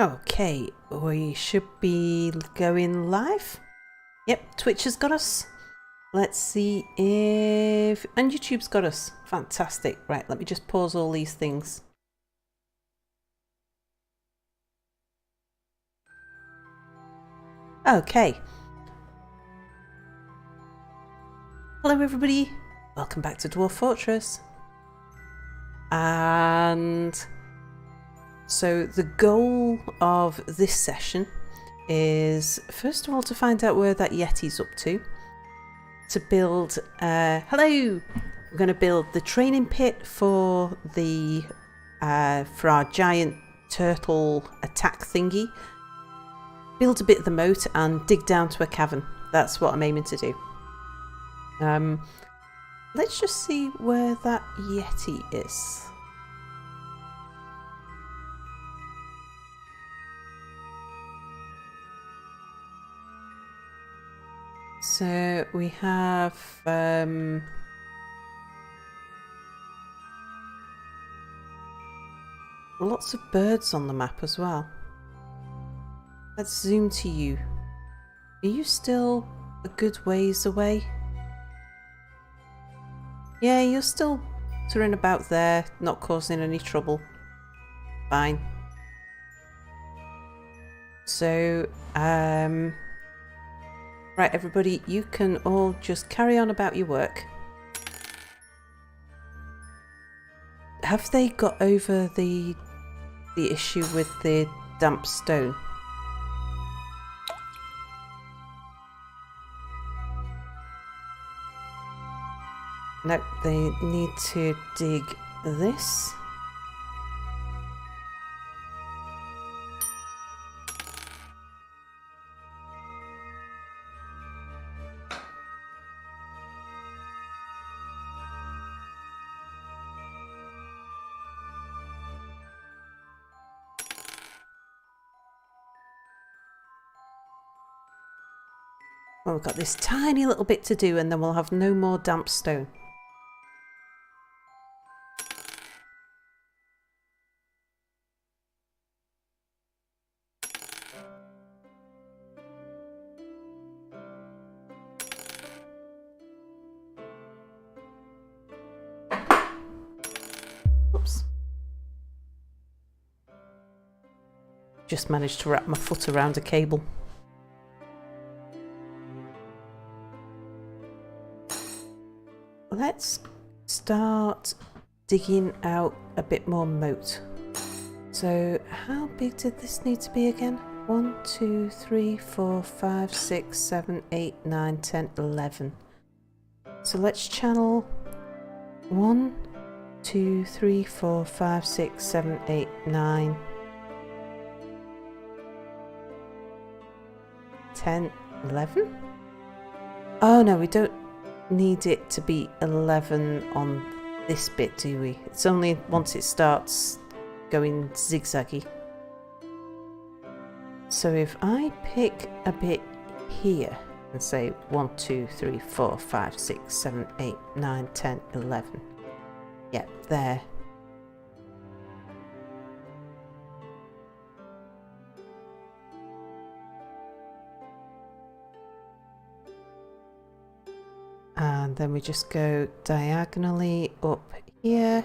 Okay, we should be going live. Yep, Twitch has got us. Let's see if... And YouTube's got us. Fantastic. Right, let me just pause all these things. Okay. Hello everybody. Welcome back to Dwarf Fortress. And... so the goal of this session is, first of all, to find out where that Yeti's up to build, hello! We're going to build the training pit for the, for our giant turtle attack thingy, build a bit of the moat and dig down to a cavern. That's what I'm aiming to do. Let's just see where that Yeti is. So we have lots of birds on the map as well. Let's zoom to you. Are you still a good ways away? Yeah, you're still touring about there, not causing any trouble. Fine. So, right, everybody, you can all just carry on about your work. Have they got over the issue with the damp stone? No, they need to dig this. Well, we've got this tiny little bit to do and then we'll have no more damp stone. Oops. Just managed to wrap my foot around a cable. Let's start digging out a bit more moat. So how big did this need to be again? 1, 2, 3, 4, 5, 6, 7, 8, 9, 10, 11. So let's channel 1, 2, 3, 4, 5, 6, 7, 8, 9, 10, 11? Oh no, we don't need it to be 11 on this bit, do we? It's only once it starts going zigzaggy. So if I pick a bit here and say 1, 2, 3, 4, 5, 6, 7, 8, 9, 10, 11. Yep, there. And then we just go diagonally up here.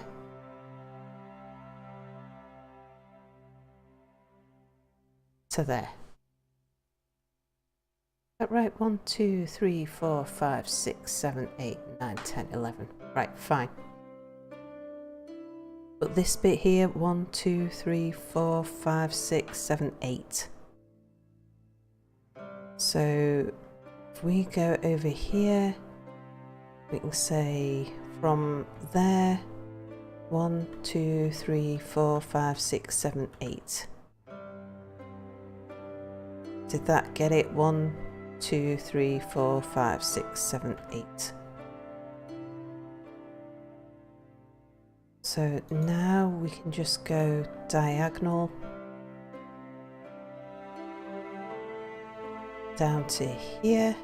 To there. That right? 1, 2, 3, 4, 5, 6, 7, 8, 9, 10, 11. Right, fine. But this bit here, 1, 2, 3, 4, 5, 6, 7, 8. So if we go over here, we can say from there 1, 2, 3, 4, 5, 6, 7, 8. Did that get it? 1, 2, 3, 4, 5, 6, 7, 8. So now we can just go diagonal down to here.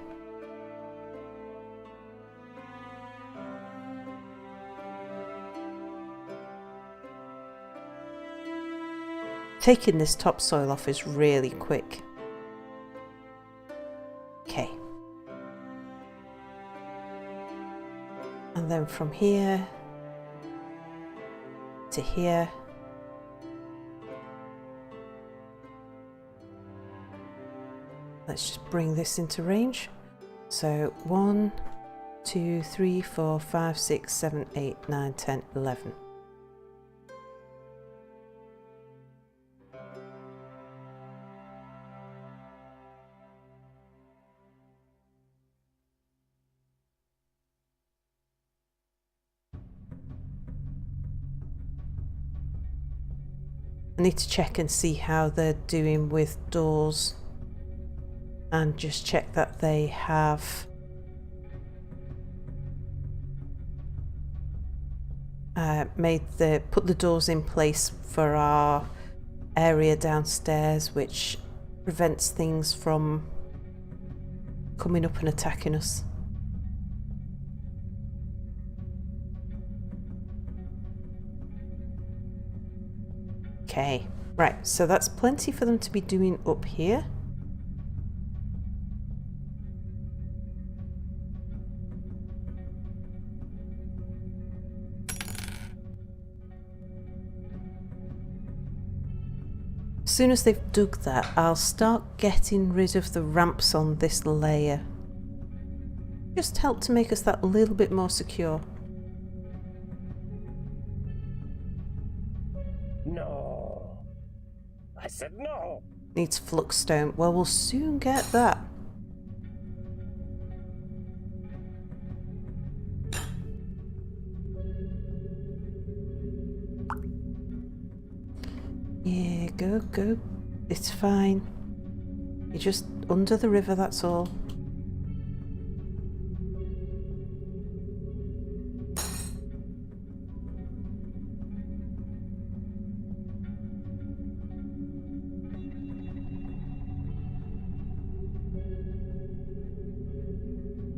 Taking this topsoil off is really quick. Okay. And then from here to here. Let's just bring this into range. So 1, 2, 3, 4, 5, 6, 7, 8, 9, 10, 11. I need to check and see how they're doing with doors and just check that they have put the doors in place for our area downstairs, which prevents things from coming up and attacking us. Okay, right, so that's plenty for them to be doing up here. As soon as they've dug that, I'll start getting rid of the ramps on this layer. Just help to make us that little bit more secure. No. I said no. Needs flux stone. Well, we'll soon get that. Yeah, go. It's fine. You're just under the river, that's all.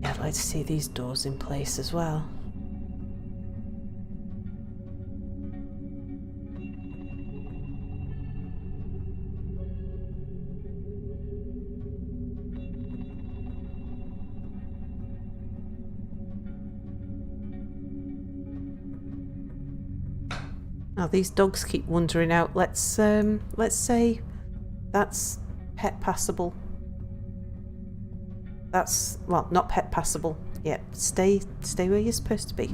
Yeah, I'd like to see these doors in place as well. Now these dogs keep wandering out. Let's say that's pet passable. That's, well, not pet passable. Yeah, stay where you're supposed to be.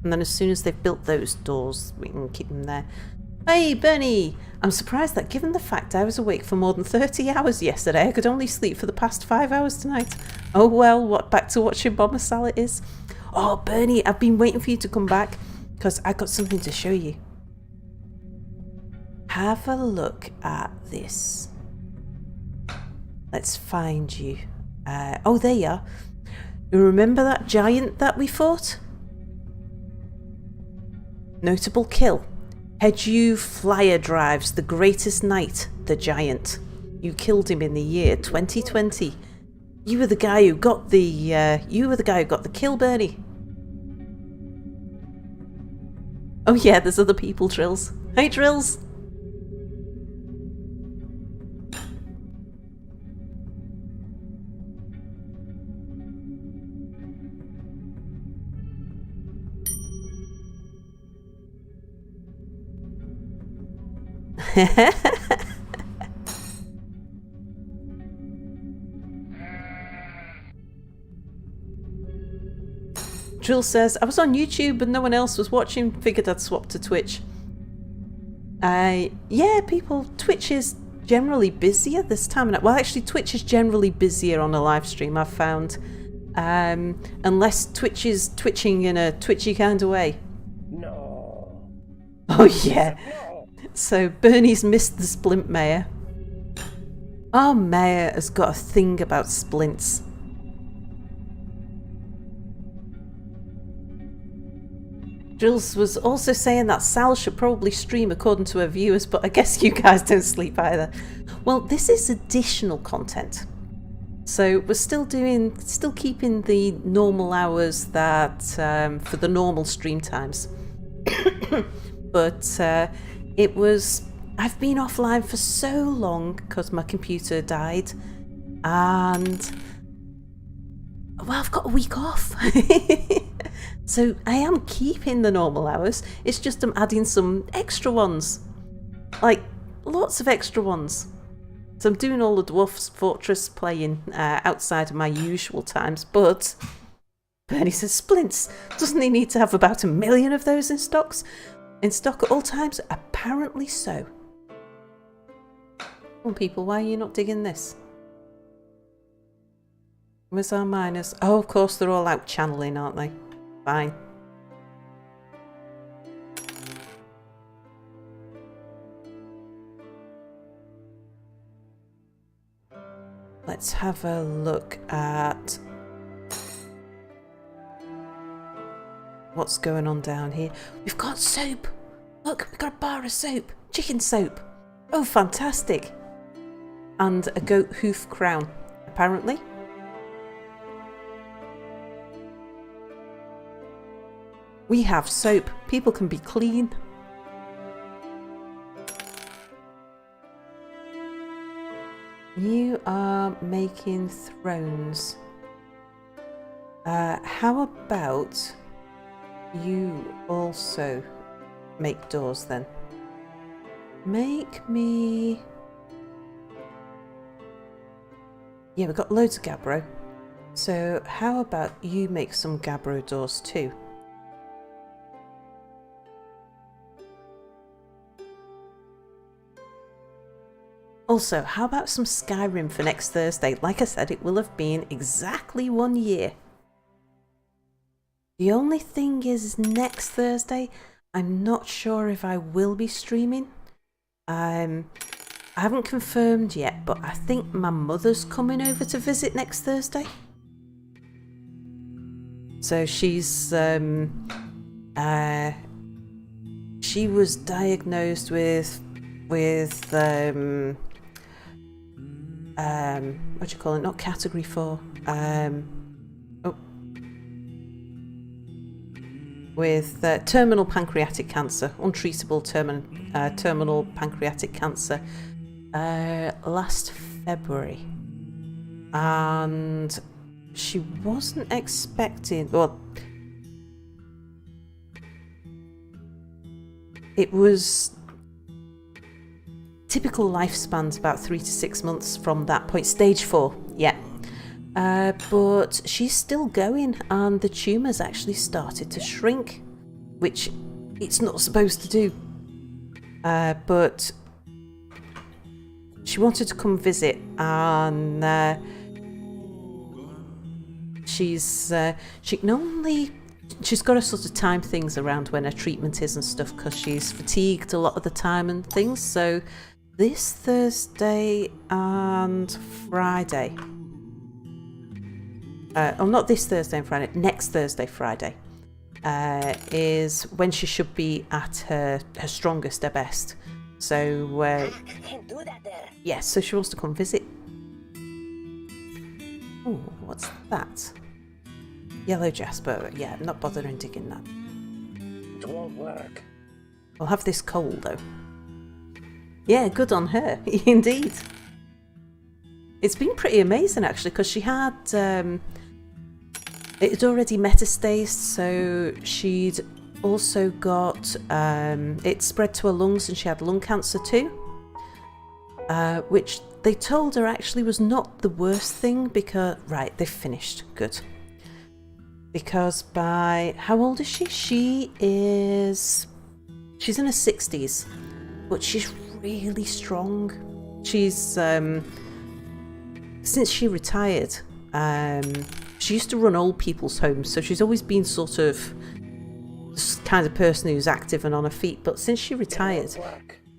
And then as soon as they've built those doors, we can keep them there. Hey, Bernie! I'm surprised that given the fact I was awake for more than 30 hours yesterday, I could only sleep for the past 5 hours tonight. Oh well, what, back to watching Bomber Salad is? Oh, Bernie, I've been waiting for you to come back because I got something to show you. Have a look at this. Let's find you. Oh, there you are. You remember that giant that we fought? Notable kill. Head-U Flyer drives the greatest knight, the giant. You killed him in the year 2020. You were the guy who got the kill, Bernie. Oh yeah, there's other people, Drills. Hey, Drills. Drill says, I was on YouTube but no one else was watching, figured I'd swap to Twitch. Yeah, Twitch is generally busier this time. Well, actually, Twitch is generally busier on a live stream, I've found. Unless Twitch is twitching in a twitchy kind of way. No. Oh, yeah. So, Bernie's missed the splint mayor. Our mayor has got a thing about splints. Drills was also saying that Sal should probably stream according to her viewers, but I guess you guys don't sleep either. Well, this is additional content. So we're still keeping the normal hours that for the normal stream times. But it was I've been offline for so long because my computer died, and well, I've got a week off. So I am keeping the normal hours, it's just I'm adding some extra ones, like lots of extra ones. So I'm doing all the Dwarf's Fortress playing outside of my usual times, but Bernie says, Splints, doesn't he need to have about 1 million of those in stock at all times? Apparently so. Come on people, why are you not digging this? Where's our miners? Oh, of course, they're all out channeling, aren't they? Fine. Let's have a look at what's going on down here. We've got soap. Look, we've got a bar of soap. Chicken soap. Oh, fantastic. And a goat hoof crown, apparently. We have soap. People can be clean. You are making thrones. How about you also make doors then? Make me... Yeah, we've got loads of gabbro. So how about you make some gabbro doors too? Also, how about some Skyrim for next Thursday? Like I said, it will have been exactly 1 year. The only thing is next Thursday, I'm not sure if I will be streaming. I haven't confirmed yet, but I think my mother's coming over to visit next Thursday. So she's she was diagnosed with what do you call it? Not category 4. With terminal pancreatic cancer, untreatable terminal pancreatic cancer, last February, and she wasn't expecting. Well, it was. Typical lifespan's about 3 to 6 months from that point. Stage 4, yeah. But she's still going, and the tumour's actually started to shrink, which it's not supposed to do. But she wanted to come visit, and she can only... She's got to sort of time things around when her treatment is and stuff, because she's fatigued a lot of the time and things, so... This Thursday and Friday. Not this Thursday and Friday. Next Thursday, Friday, is when she should be at her strongest, her best. So, yeah. So she wants to come visit. Oh, what's that? Yellow jasper. Yeah, I'm not bothering digging that. It won't work. I'll have this coal though. Yeah, good on her, indeed. It's been pretty amazing actually, because she had it had already metastased, so she'd also got it spread to her lungs, and she had lung cancer too, which they told her actually was not the worst thing, because right, they've finished, good, because by how old is she? She's in her 60s, but she's really strong. She's since she retired, she used to run old people's homes, so she's always been sort of this kind of person who's active and on her feet, but since she retired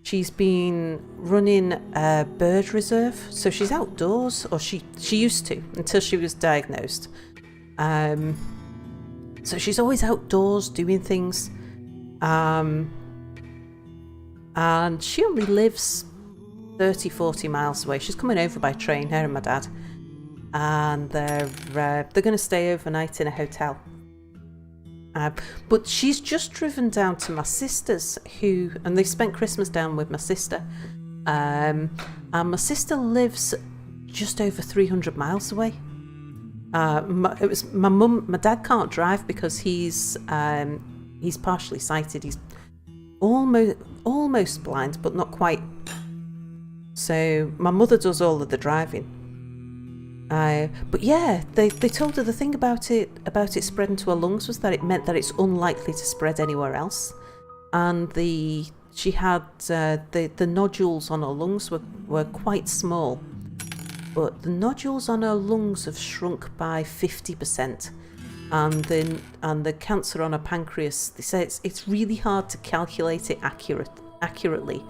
she's been running a bird reserve, so she's outdoors, or she used to until she was diagnosed. So she's always outdoors doing things, and she only lives 30-40 miles away. She's coming over by train, her and my dad, and they're going to stay overnight in a hotel. But she's just driven down to my sister's, and they spent Christmas down with my sister. And my sister lives just over 300 miles away. It was my mum. My dad can't drive because he's partially sighted. He's almost blind, but not quite. So my mother does all of the driving. But yeah, they told her the thing about it spreading to her lungs was that it meant that it's unlikely to spread anywhere else, and she had the nodules on her lungs were quite small, but the nodules on her lungs have shrunk by 50%, and the cancer on her pancreas, they say it's really hard to calculate it accurately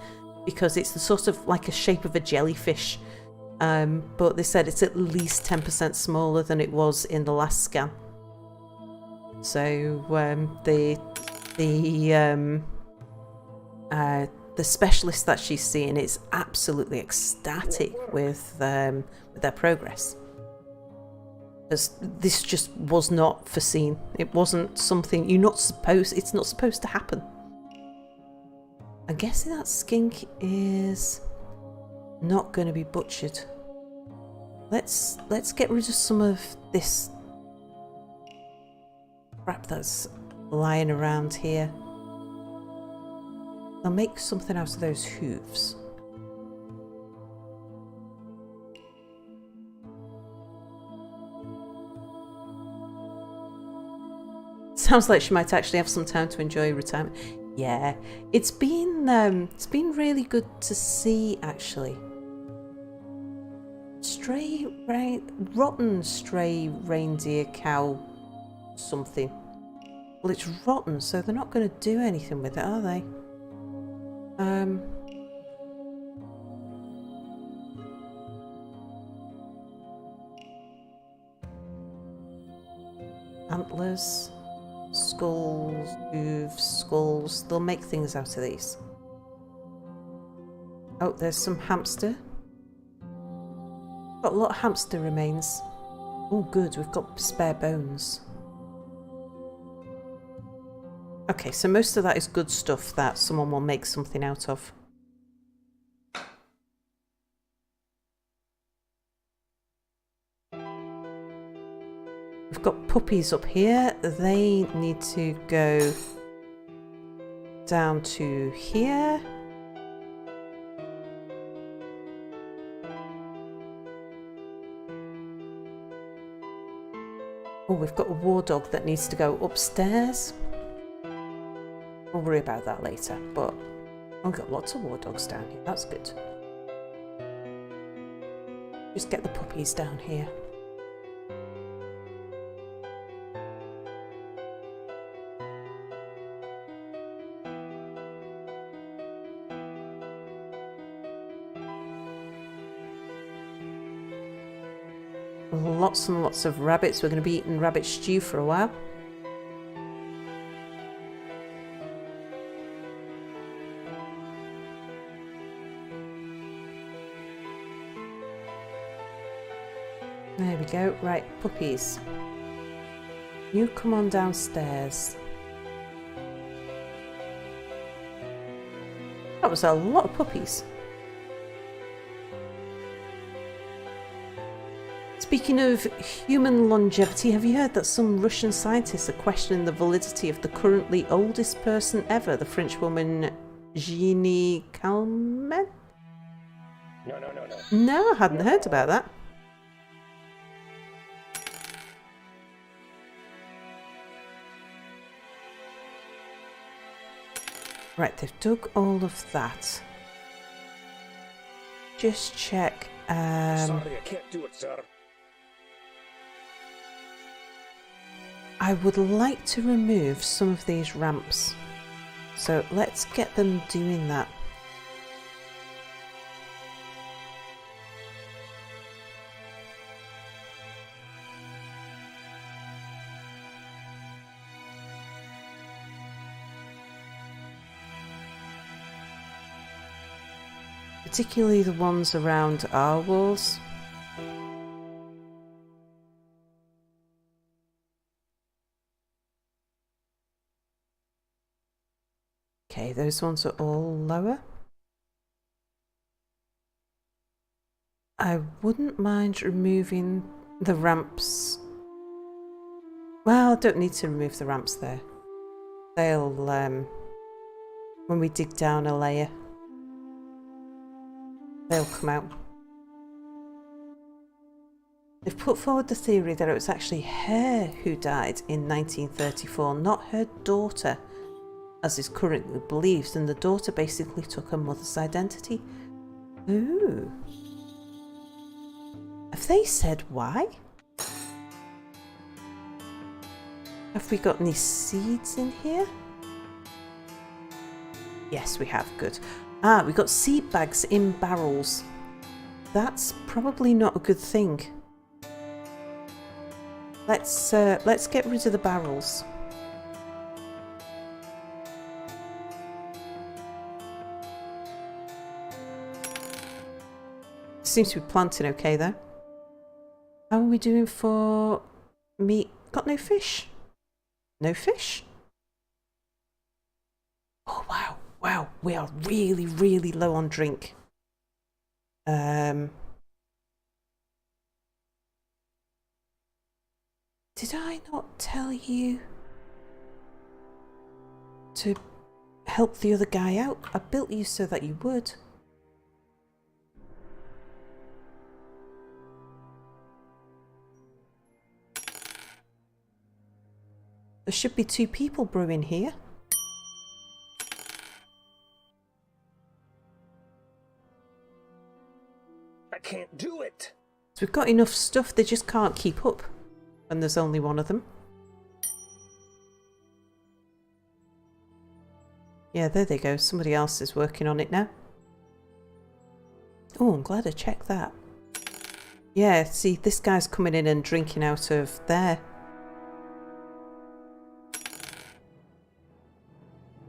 because it's the sort of like a shape of a jellyfish. But they said it's at least 10% smaller than it was in the last scan. So the specialist that she's seeing is absolutely ecstatic with their progress. As this just was not foreseen. It wasn't something it's not supposed to happen. I'm guessing that skink is not going to be butchered. Let's get rid of some of this crap that's lying around here. I'll make something out of those hooves. Sounds like she might actually have some time to enjoy retirement. Yeah, it's been really good to see actually. Rotten stray reindeer cow something. Well, it's rotten, so they're not going to do anything with it, are they? Antlers, skulls, hooves, skulls. They'll make things out of these. Oh, there's some hamster. Got a lot of hamster remains. Oh, good. We've got spare bones. Okay, so most of that is good stuff that someone will make something out of. We've got puppies up here. They need to go down to here. Oh, we've got a war dog that needs to go upstairs. We'll worry about that later, but I've got lots of war dogs down here. That's good. Just get the puppies down here. Lots and lots of rabbits. We're going to be eating rabbit stew for a while. There we go. Right, puppies. You come on downstairs. That was a lot of puppies. Speaking of human longevity, have you heard that some Russian scientists are questioning the validity of the currently oldest person ever, the French woman Jeannie Calment? No. No, I hadn't heard about that. Right, they've dug all of that. Just check. Sorry, I can't do it, sir. I would like to remove some of these ramps, so let's get them doing that. Particularly the ones around our walls. Okay, those ones are all lower. I wouldn't mind removing the ramps. Well, I don't need to remove the ramps there. They'll, when we dig down a layer, they'll come out. They've put forward the theory that it was actually her who died in 1934, not her daughter, as is currently believed, and the daughter basically took her mother's identity. Ooh. Have they said why? Have we got any seeds in here? Yes, we have. Good. Ah, we got seed bags in barrels. That's probably not a good thing. Let's get rid of the barrels. Seems to be planting okay though. How are we doing for meat? Got no fish? No fish? Oh wow, wow, we are really, really low on drink. Did I not tell you to help the other guy out? I built you so that you would. There should be 2 people brewing here. I can't do it. So we've got enough stuff, they just can't keep up. And there's only one of them. Yeah, there they go. Somebody else is working on it now. Oh, I'm glad I checked that. Yeah, see, this guy's coming in and drinking out of there.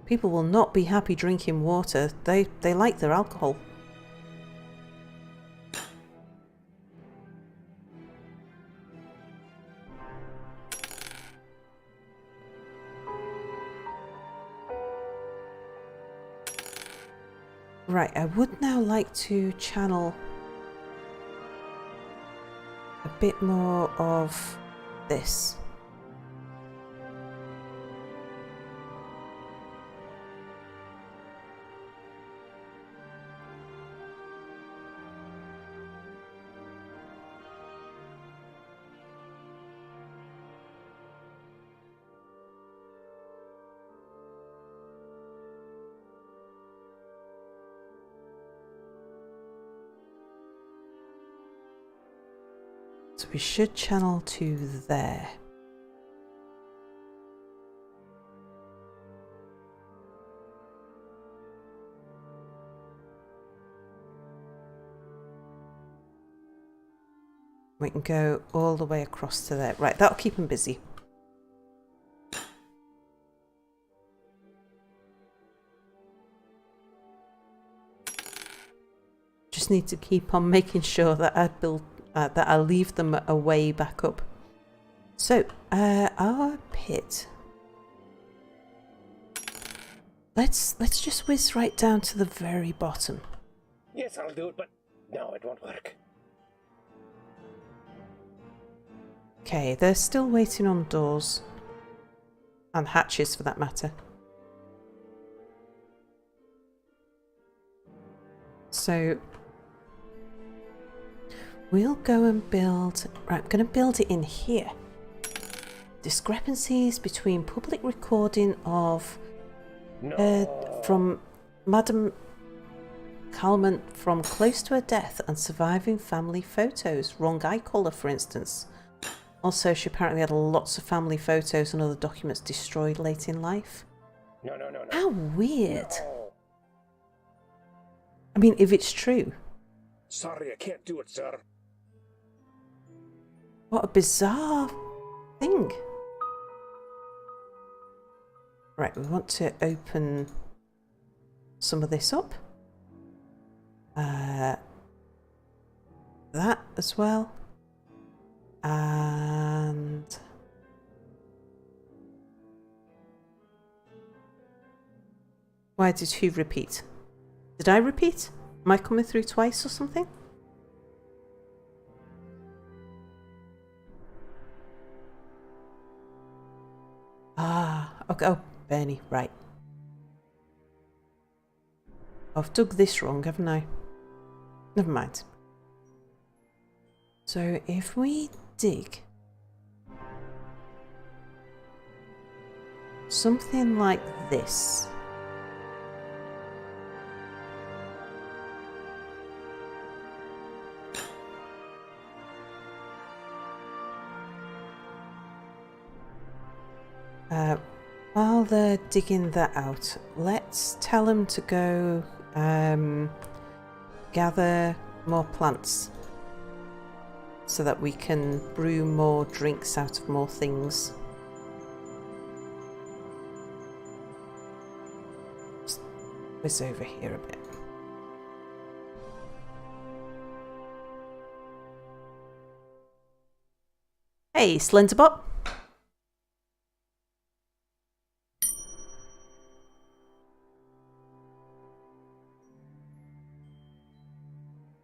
People will not be happy drinking water. They like their alcohol. Right, I would now like to channel a bit more of this. So we should channel to there. We can go all the way across to there. Right, that'll keep them busy. Just need to keep on making sure that that I leave them a way back up. So, our pit. Let's just whiz right down to the very bottom. Yes, I'll do it, but no, it won't work. Okay, they're still waiting on doors. And hatches for that matter. So we'll go and build. Right, I'm going to build it in here. Discrepancies between public recording of from Madame Calment from close to her death and surviving family photos. Wrong eye colour, for instance. Also, she apparently had lots of family photos and other documents destroyed late in life. No. How weird. No. I mean, if it's true. Sorry, I can't do it, sir. What a bizarre thing. Right, we want to open some of this up. That as well. And Why did who repeat? Did I repeat? Am I coming through twice or something? Ah, okay. Oh, Bernie, right. I've dug this wrong, haven't I? Never mind. So if we dig something like this. While they're digging that out, let's tell them to go gather more plants so that we can brew more drinks out of more things. Just whiz over here a bit. Hey, Slenderbot.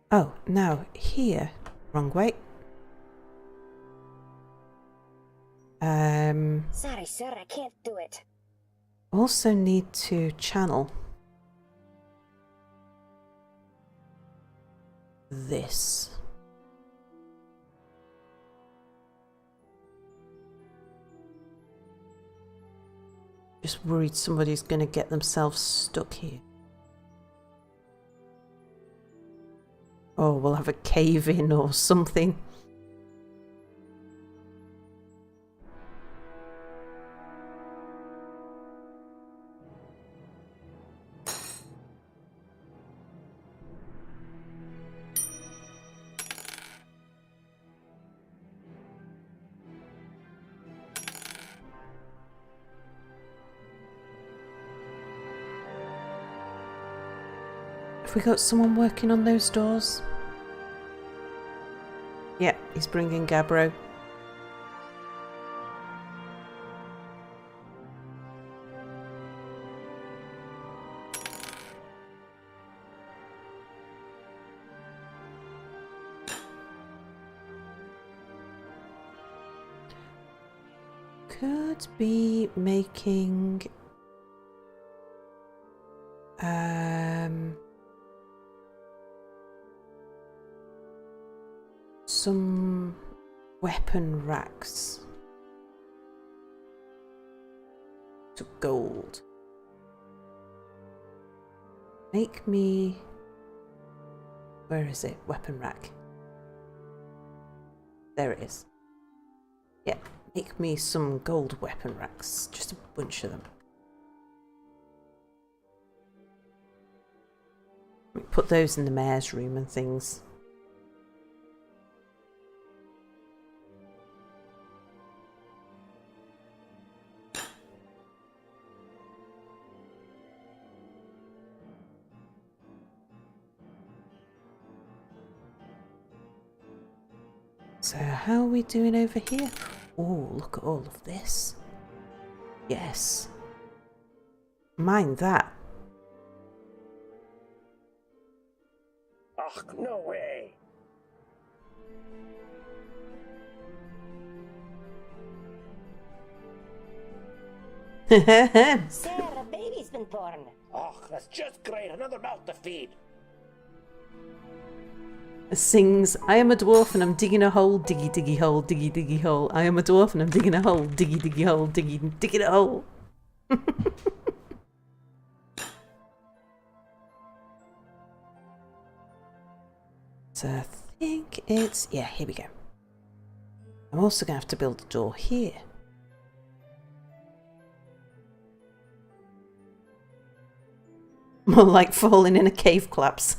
Oh, now here. Wrong way. Sorry, sir, I can't do it. Also need to channel this. Just worried somebody's going to get themselves stuck here. Or we'll have a cave in or something. Have we got someone working on those doors? Yep, he's bringing Gabbro. Could be making some weapon racks to gold. Make me... Where is it? Weapon rack. There it is. Yep, make me some gold weapon racks. Just a bunch of them. We put those in the mayor's room and things. So how are we doing over here? Oh, look at all of this. Yes. Mind that. Ugh, no way. Sir, a baby's been born. Ugh, that's just great. Another mouth to feed. Sings, I am a dwarf and I'm digging a hole, diggy diggy hole, diggy diggy hole. I am a dwarf and I'm digging a hole, diggy diggy hole, digging a hole. So I think it's... Yeah, here we go. I'm also going to have to build a door here. More like falling in a cave collapse.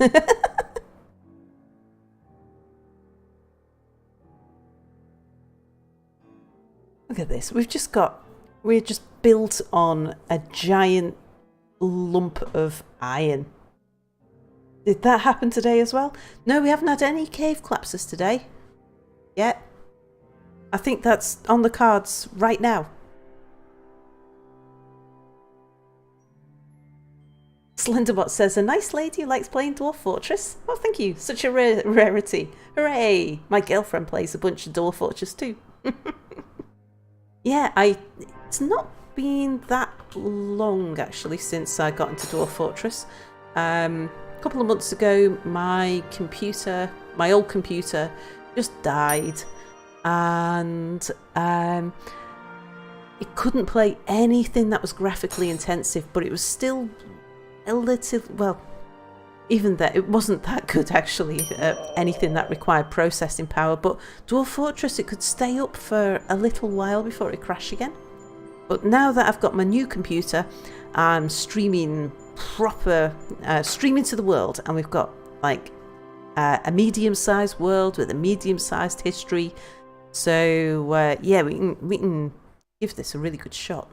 Look at this. We're just built on a giant lump of iron. Did that happen today as well? No, we haven't had any cave collapses today. Yet. I think that's on the cards right now. Slenderbot says, a nice lady who likes playing Dwarf Fortress. Oh, thank you. Such a rarity. Hooray! My girlfriend plays a bunch of Dwarf Fortress too. Yeah, it's not been that long actually since I got into Dwarf Fortress. A couple of months ago, my old computer just died, and it couldn't play anything that was graphically intensive, but it was still a little, well, even that, it wasn't that good actually, anything that required processing power, but Dwarf Fortress, it could stay up for a little while before it crashed again. But now that I've got my new computer, I'm streaming streaming to the world, and we've got like a medium-sized world with a medium-sized history. So yeah, we can give this a really good shot.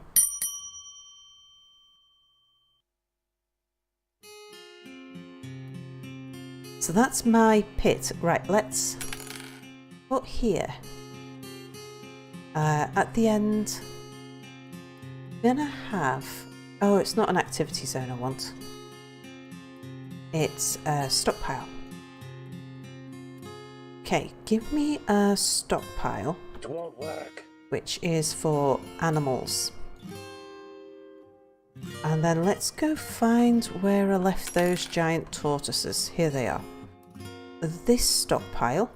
So that's my pit. Right, let's put here. At the end, I'm gonna have... Oh, it's not an activity zone I want. It's a stockpile. Okay, give me a stockpile. It won't work. Which is for animals. And then let's go find where I left those giant tortoises. Here they are. This stockpile.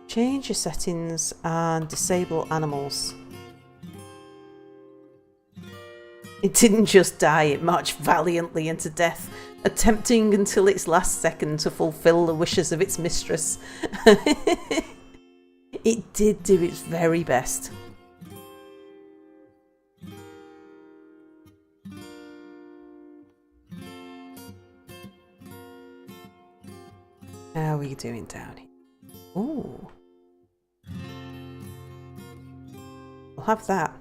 Change your settings and disable animals. It didn't just die, it marched valiantly into death, attempting until its last second to fulfill the wishes of its mistress. It did do its very best. How are we doing down here? Ooh. We'll have that.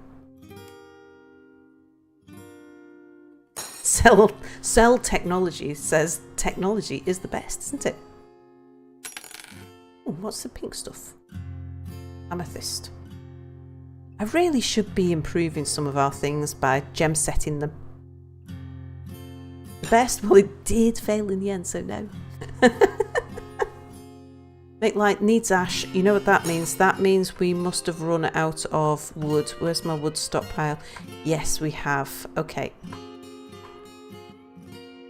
Cell Technology says technology is the best, isn't it? Ooh, what's the pink stuff? Amethyst. I really should be improving some of our things by gem setting them. The best? Well, it did fail in the end, so no. Make light needs ash. You know what that means? That means we must have run out of wood. Where's my wood stockpile? Yes, we have. Okay.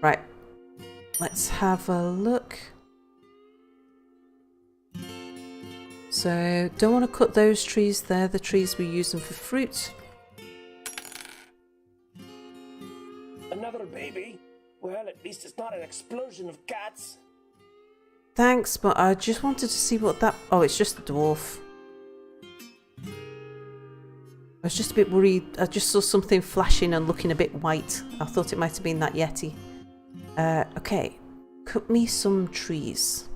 Right. Let's have a look. So, don't want to cut those trees there. The trees we're using for fruit. Another baby? Well, at least it's not an explosion of cats. Thanks, but I just wanted to see what that... Oh, it's just a dwarf. I was just a bit worried. I just saw something flashing and looking a bit white. I thought it might have been that yeti. Okay. Cut me some trees.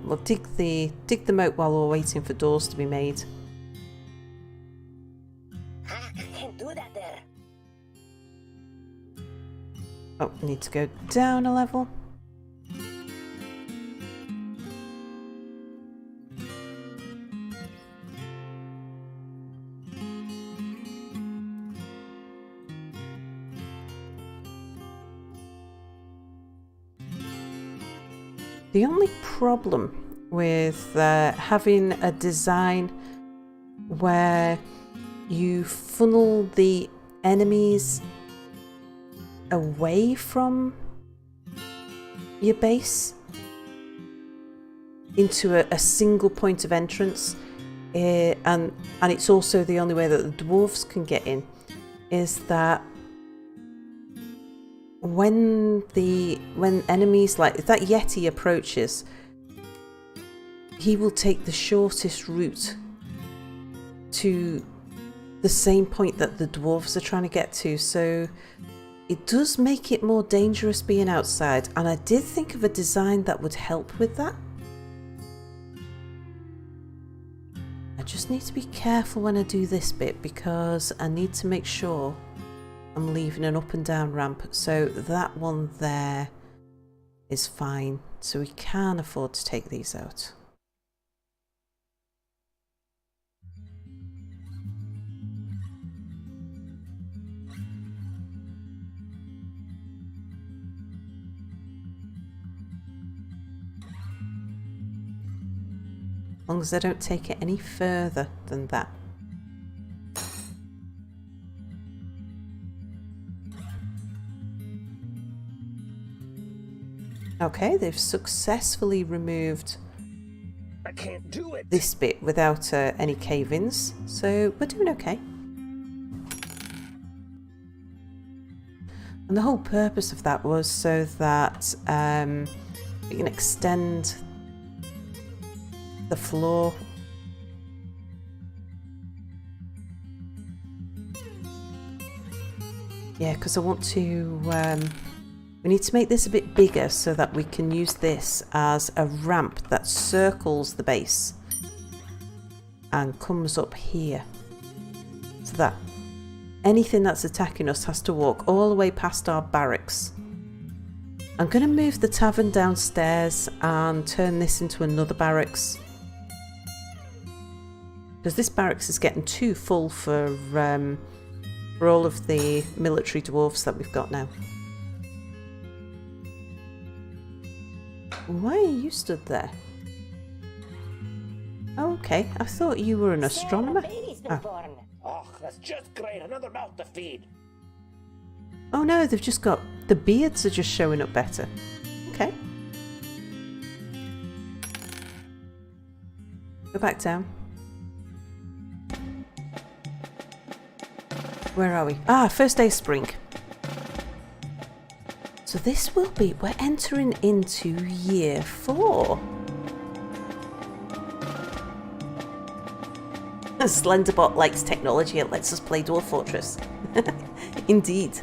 We'll dig the moat while we're waiting for doors to be made. I can't do that there. Oh, I need to go down a level. The only problem with having a design where you funnel the enemies away from your base into a single point of entrance, and it's also the only way that the dwarves can get in, is that when enemies, like if that yeti approaches, he will take the shortest route to the same point that the dwarves are trying to get to. So it does make it more dangerous being outside, and I did think of a design that would help with that. I just need to be careful when I do this bit, because I need to make sure I'm leaving an up and down ramp, so that one there is fine. So we can afford to take these out. As long as I don't take it any further than that. Okay, they've successfully removed I can't do it. this bit without any cave-ins, so we're doing okay. And the whole purpose of that was so that we can extend the floor. Yeah, because I want to... we need to make this a bit bigger so that we can use this as a ramp that circles the base and comes up here. So that anything that's attacking us has to walk all the way past our barracks. I'm going to move the tavern downstairs and turn this into another barracks. Because this barracks is getting too full for all of the military dwarfs that we've got now. Why are you stood there? Oh, okay, I thought you were an astronomer. Oh, that's just great. Another mouth to feed. Oh no, they've just got... the beards are just showing up better. Okay. Go back down. Where are we? Ah, first day of spring. So this will be... we're entering into year 4. Slenderbot likes technology. It lets us play Dwarf Fortress. Indeed.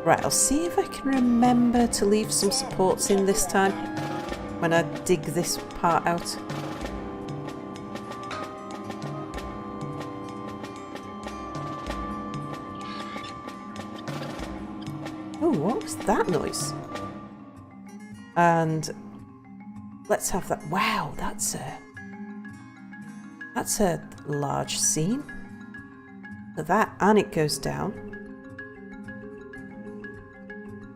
Right, I'll see if I can remember to leave some supports in this time when I dig this part out. Oh, what was that noise? And let's have that. Wow, that's a large seam. Look at that, and it goes down.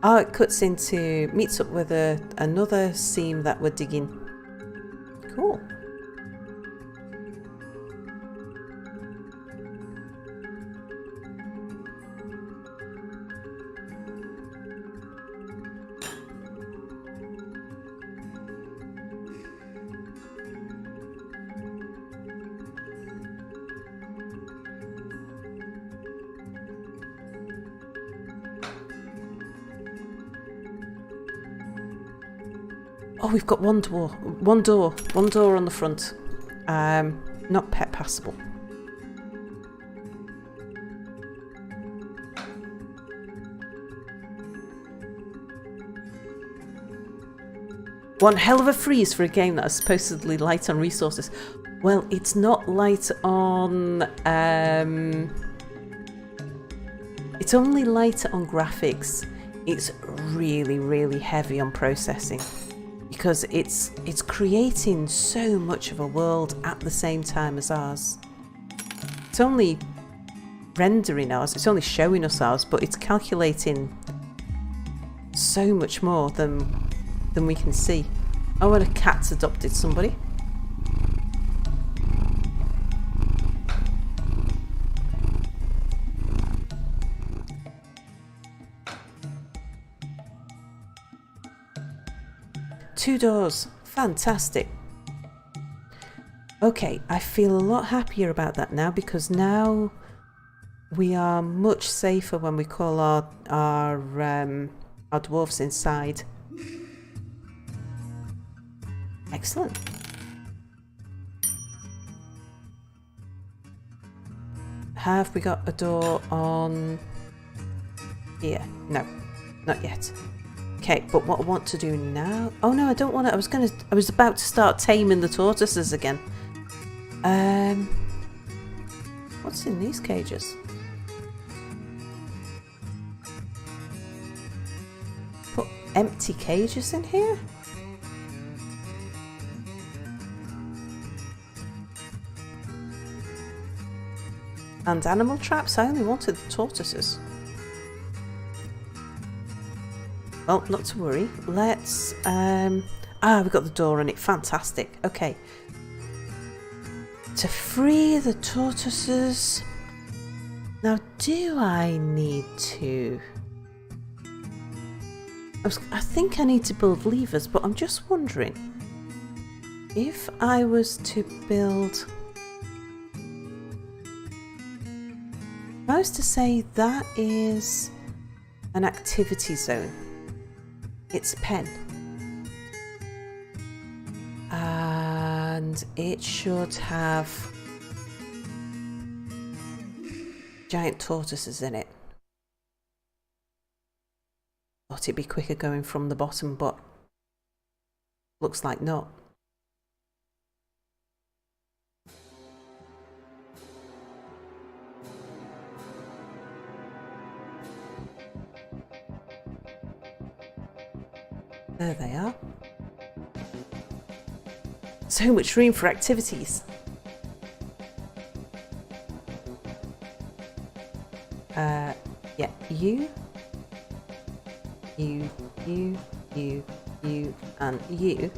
Oh, it cuts into, meets up with another seam that we're digging. Cool. Oh, we've got one door on the front. Not pet passable. One hell of a freeze for a game that is supposedly light on resources. Well, it's not light on... it's only light on graphics. It's really, really heavy on processing. Because it's creating so much of a world at the same time as ours. It's only rendering ours, it's only showing us ours, but it's calculating so much more than we can see. Oh, and a cat's adopted somebody. Two doors. Fantastic. Okay, I feel a lot happier about that now because now we are much safer when we call our dwarves inside. Excellent. Have we got a door on here? No, not yet. Okay, but what I want to do now... Oh no, I don't want to... I was about to start taming the tortoises again. What's in these cages? Put empty cages in here? And animal traps? I only wanted the tortoises. Well, not to worry. Let's... we've got the door on it. Fantastic. Okay. To free the tortoises... Now, do I need to... I think I need to build levers, but I'm just wondering... If I was to build... If I was to say that is an activity zone, it's a pen, and it should have giant tortoises in it. Thought it'd be quicker going from the bottom, but looks like not. There they are. So much room for activities. Yeah, you, and you.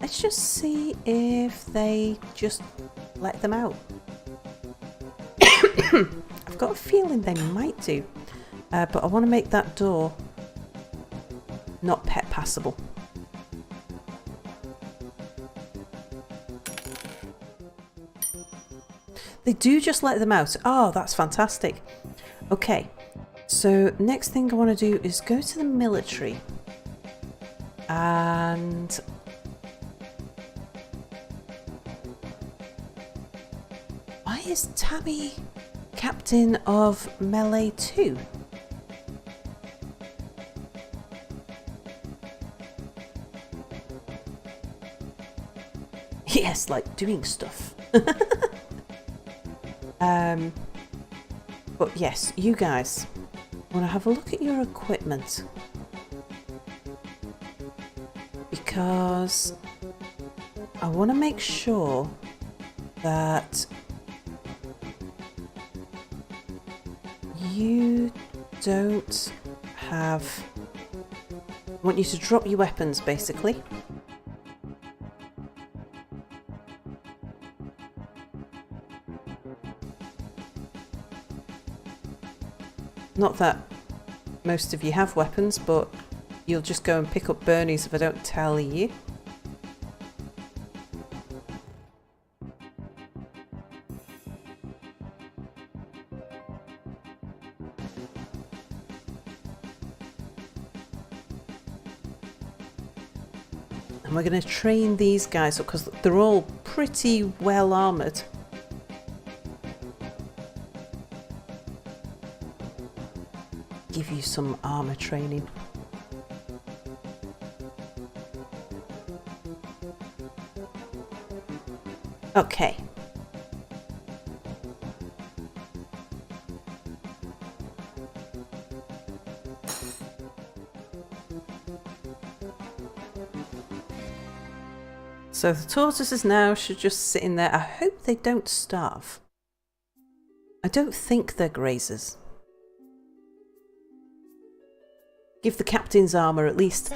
Let's just see if they just let them out. I've got a feeling they might do, but I want to make that door not pet passable. They do just let them out. Oh, that's fantastic. Okay, so next thing I want to do is go to the military and why is Tabby captain of melee 2? Yes, like doing stuff. But yes, you guys want to have a look at your equipment, because I want to make sure that you don't have... I want you to drop your weapons, basically. Not that most of you have weapons, but you'll just go and pick up Bernie's if I don't tell you. And we're going to train these guys up because they're all pretty well armoured. Give you some armor training. Okay. So the tortoises now should just sit in there. I hope they don't starve. I don't think they're grazers. Give the captain's armour at least.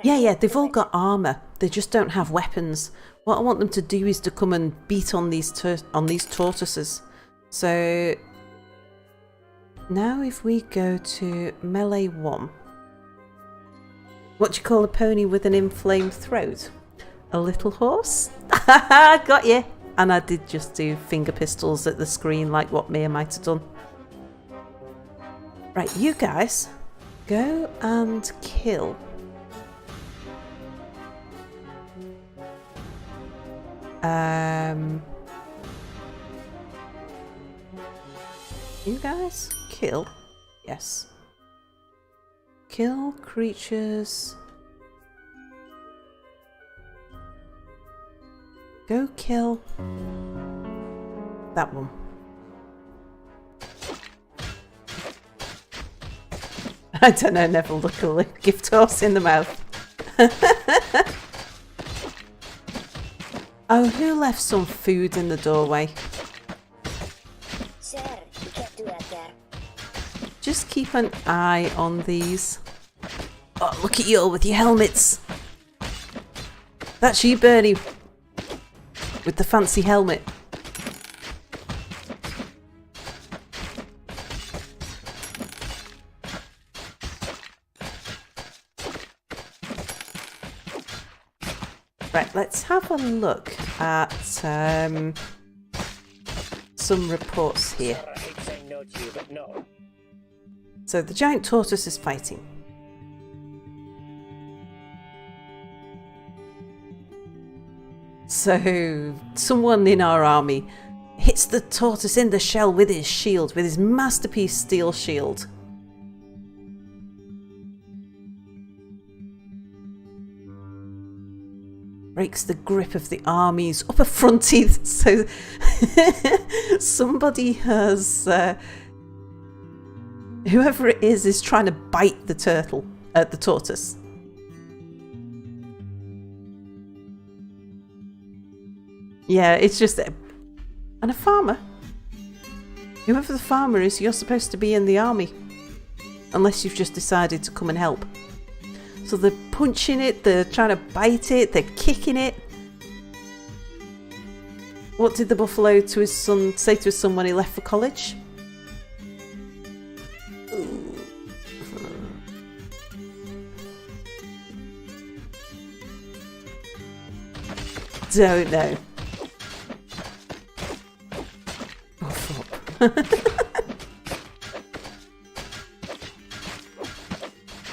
Yeah, they've all got armour. They just don't have weapons. What I want them to do is to come and beat on these tortoises. So now if we go to melee 1. What do you call a pony with an inflamed throat? A little horse? Got you. And I did just do finger pistols at the screen like what Mia might have done. Right, you guys... go and kill You guys? Kill? Yes. Kill creatures. Go kill that one. I don't know, Neville, look a gift horse in the mouth. Oh, who left some food in the doorway? Sir, you can't do that there. Just keep an eye on these. Oh, look at you all with your helmets. That's you, Bernie. With the fancy helmet. Right, let's have a look at some reports here. Sir, I hate saying no to you, but no. So the giant tortoise is fighting. So someone in our army hits the tortoise in the shell with his shield, with his masterpiece steel shield. Breaks the grip of the army's upper front teeth. So somebody has, whoever it is trying to bite the the tortoise. Yeah, it's just, and a farmer. Whoever the farmer is, you're supposed to be in the army, unless you've just decided to come and help. So they're punching it, they're trying to bite it, they're kicking it. What did the buffalo to his son say to his son when he left for college? Don't know. Oh, fuck.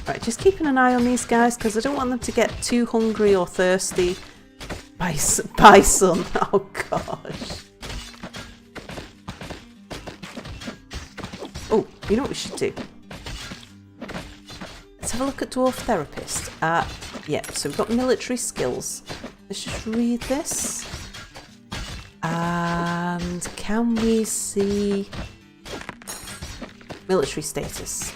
Right, just keeping an eye on these guys because I don't want them to get too hungry or thirsty by sun. Oh gosh. Oh, you know what we should do? Let's have a look at Dwarf Therapist. Yeah, so we've got military skills. Let's just read this. And can we see military status?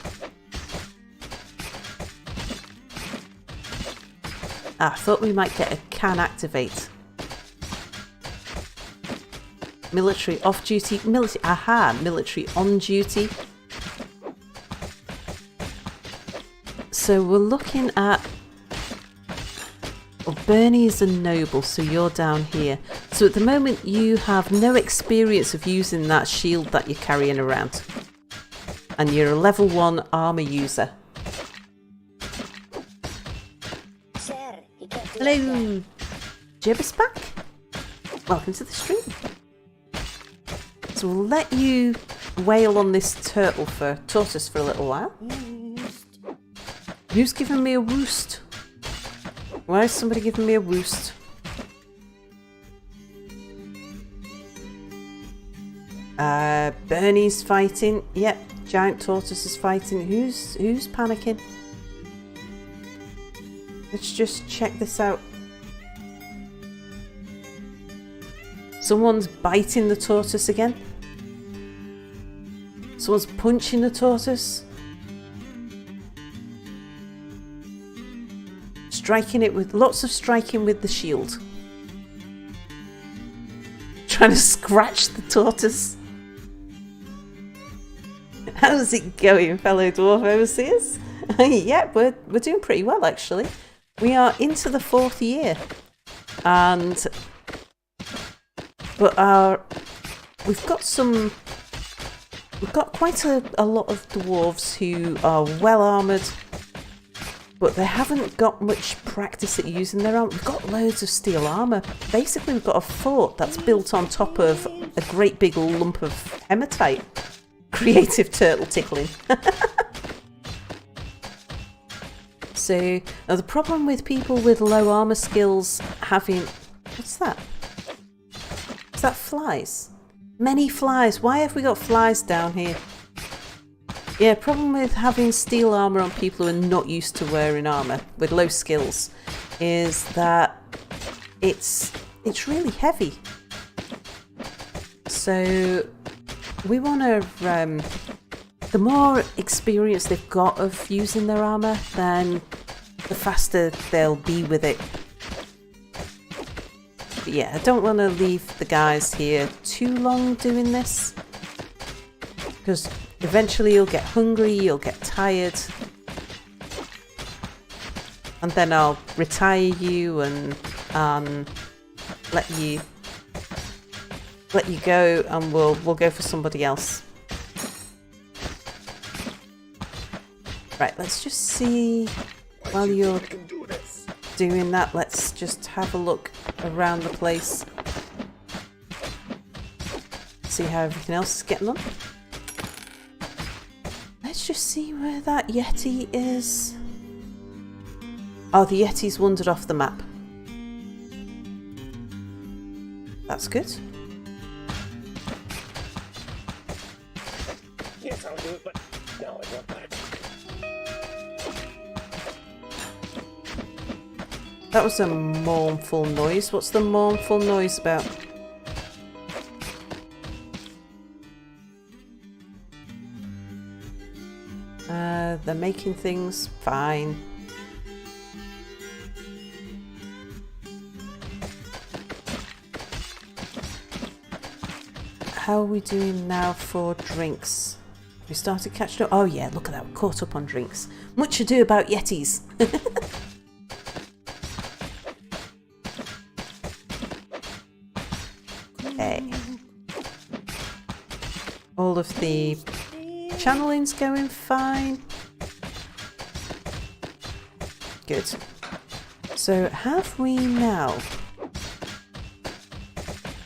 I thought we might get a can activate. Military off duty. Military on duty. So we're looking at... Well, Bernie is a noble, so you're down here. So at the moment you have no experience of using that shield that you're carrying around. And you're a level 1 armour user. Hello, Jibbus back. Welcome to the stream. So we'll let you wail on this tortoise for a little while. Who's giving me a woost? Why is somebody giving me a woost? Bernie's fighting. Yep, giant tortoise is fighting. Who's panicking? Let's just check this out. Someone's biting the tortoise again. Someone's punching the tortoise. Striking it with lots of striking with the shield. Trying to scratch the tortoise. How's it going, fellow dwarf overseers? Yeah, we're doing pretty well actually. We are into the 4th year, but we've got quite a lot of dwarves who are well armoured, but they haven't got much practice at using their armour. We've got loads of steel armour. Basically, we've got a fort that's built on top of a great big lump of hematite. Creative turtle tickling. So, now the problem with people with low armour skills having... What's that? Is that flies? Many flies. Why have we got flies down here? Yeah, problem with having steel armour on people who are not used to wearing armour with low skills is that it's really heavy. So we want to... the more experience they've got of using their armour, then the faster they'll be with it. But yeah, I don't want to leave the guys here too long doing this, because eventually you'll get hungry, you'll get tired, and then I'll retire you and let you go, and we'll go for somebody else. Right, let's just see while you're doing that. Let's just have a look around the place, see how everything else is getting on. Let's just see where that Yeti is. Oh, the Yeti's wandered off the map. That's good. Yes, I'll do it, but no, I won't let it. That was a mournful noise. What's the mournful noise about? They're making things fine. How are we doing now for drinks? We started catching up. Oh yeah, look at that. We're caught up on drinks. Much ado about Yetis. Okay. All of the channeling's going fine. Good. So have we now...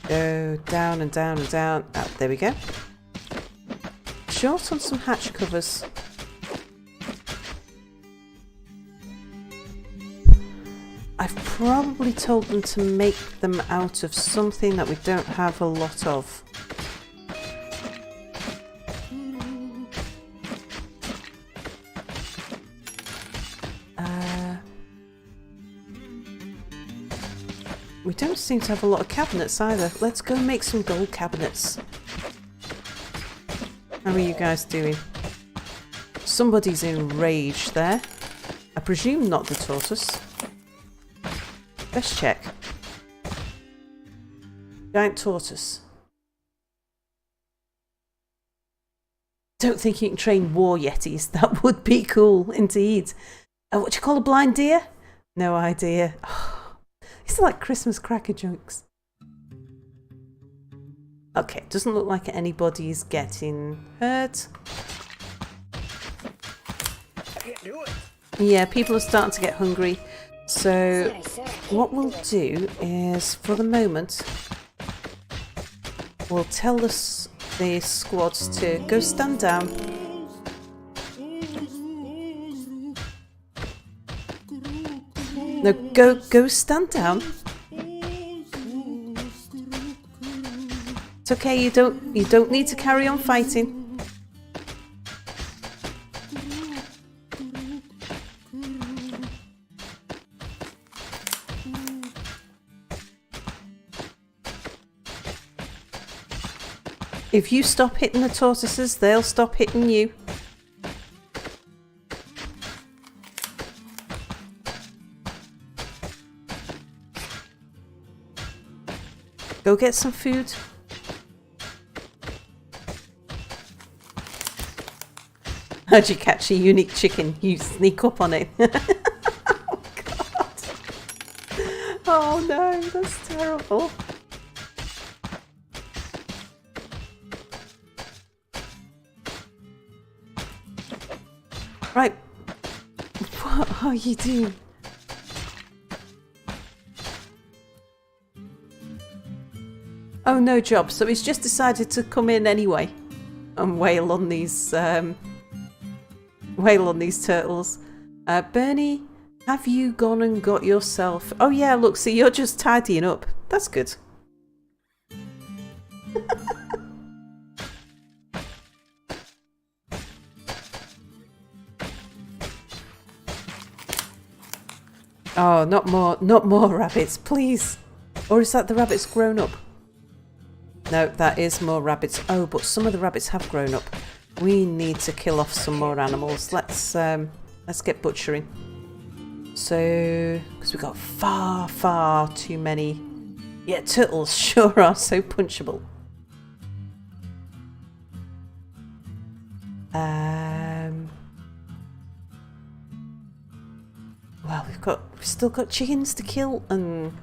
Go down and down and down. Oh, there we go. Short on some hatch covers. I've probably told them to make them out of something that we don't have a lot of. We don't seem to have a lot of cabinets either. Let's go make some gold cabinets. How are you guys doing? Somebody's enraged there. I presume not the tortoise. Let's check. Giant tortoise. Don't think you can train war yetis. That would be cool indeed. What do you call a blind deer? No idea. These are like Christmas cracker jokes. Okay, doesn't look like anybody's getting hurt. I can't do it. Yeah, people are starting to get hungry. So what we'll do is, for the moment, we'll tell the squads to go stand down. No, go stand down. It's okay, you don't need to carry on fighting. If you stop hitting the tortoises, they'll stop hitting you. Go get some food. How'd you catch a unique chicken? You sneak up on it. Oh God. Oh no, that's terrible. Right. What are you doing? Oh, no job. So he's just decided to come in anyway and wail on these turtles. Bernie, have you gone and got yourself... Oh yeah, look, see, you're just tidying up. That's good. Oh, not more rabbits, please. Or is that the rabbits grown up? No, that is more rabbits. Oh, but some of the rabbits have grown up. We need to kill off some more animals. Let's get butchering. So, because we've got far too many. Yeah, turtles sure are so punchable. Well, we've still got chickens to kill, and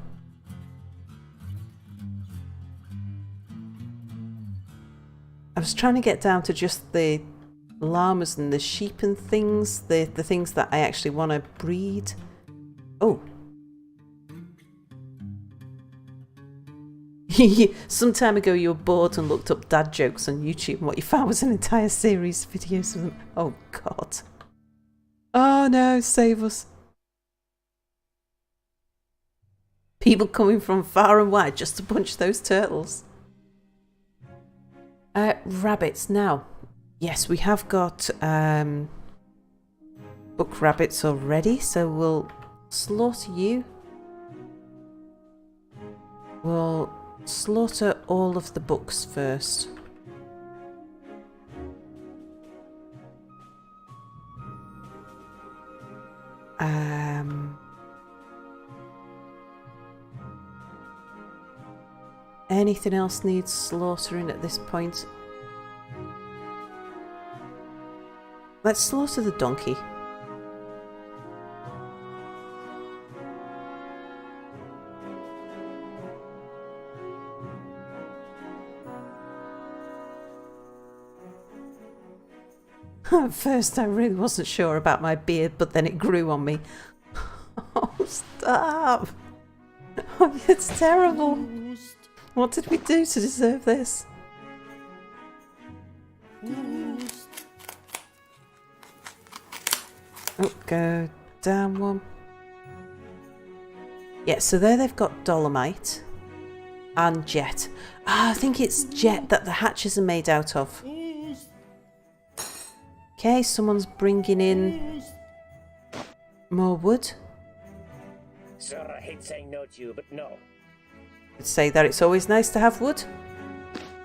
I was trying to get down to just the llamas and the sheep and things, the things that I actually want to breed. Oh. Some time ago you were bored and looked up dad jokes on YouTube, and what you found was an entire series of videos of them. Oh God. Oh no, save us. People coming from far and wide just to punch those turtles. Rabbits now. Yes, we have got buck rabbits already, so we'll slaughter you. We'll slaughter all of the bucks first. Anything else needs slaughtering at this point? Let's slaughter the donkey. At first I really wasn't sure about my beard, but then it grew on me. Oh, stop! Oh, it's terrible. What did we do to deserve this? Oh, go down one. Yeah, so there they've got dolomite and jet. Ah, I think it's jet that the hatches are made out of. Okay, someone's bringing in more wood. Sir, I hate saying no to you, but no. I'd say that it's always nice to have wood,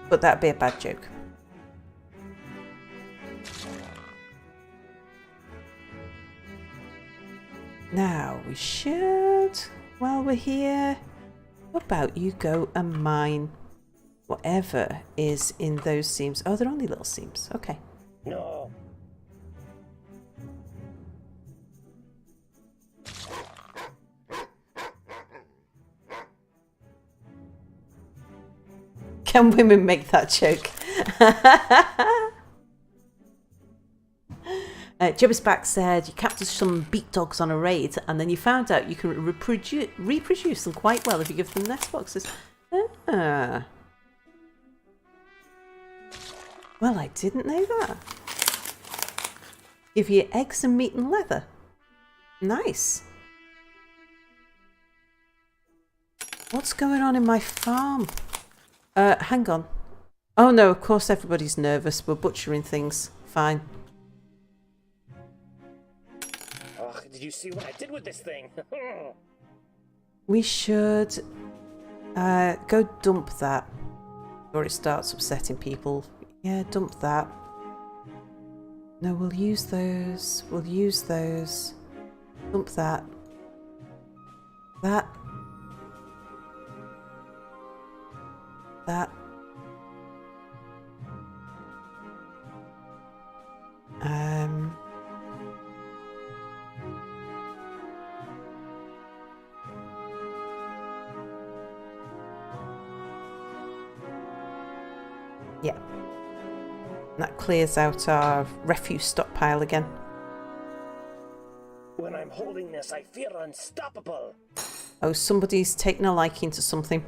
but that'd be a bad joke. Now we should, while we're here, how about you go and mine whatever is in those seams. Oh, they're only little seams. Okay. No. Can women make that joke? Jibbisback said you captured some beat dogs on a raid and then you found out you can reproduce them quite well if you give them nest boxes. Ah. Well, I didn't know that. Give you eggs and meat and leather. Nice. What's going on in my farm? Hang on. Oh no, of course everybody's nervous. We're butchering things. Fine. Oh, did you see what I did with this thing? We should go dump that before it starts upsetting people. Yeah, dump that. No, we'll use those. We'll use those. Dump that. That. That. Yeah. That clears out our refuse stockpile again. When I'm holding this, I feel unstoppable. Oh, somebody's taken a liking to something.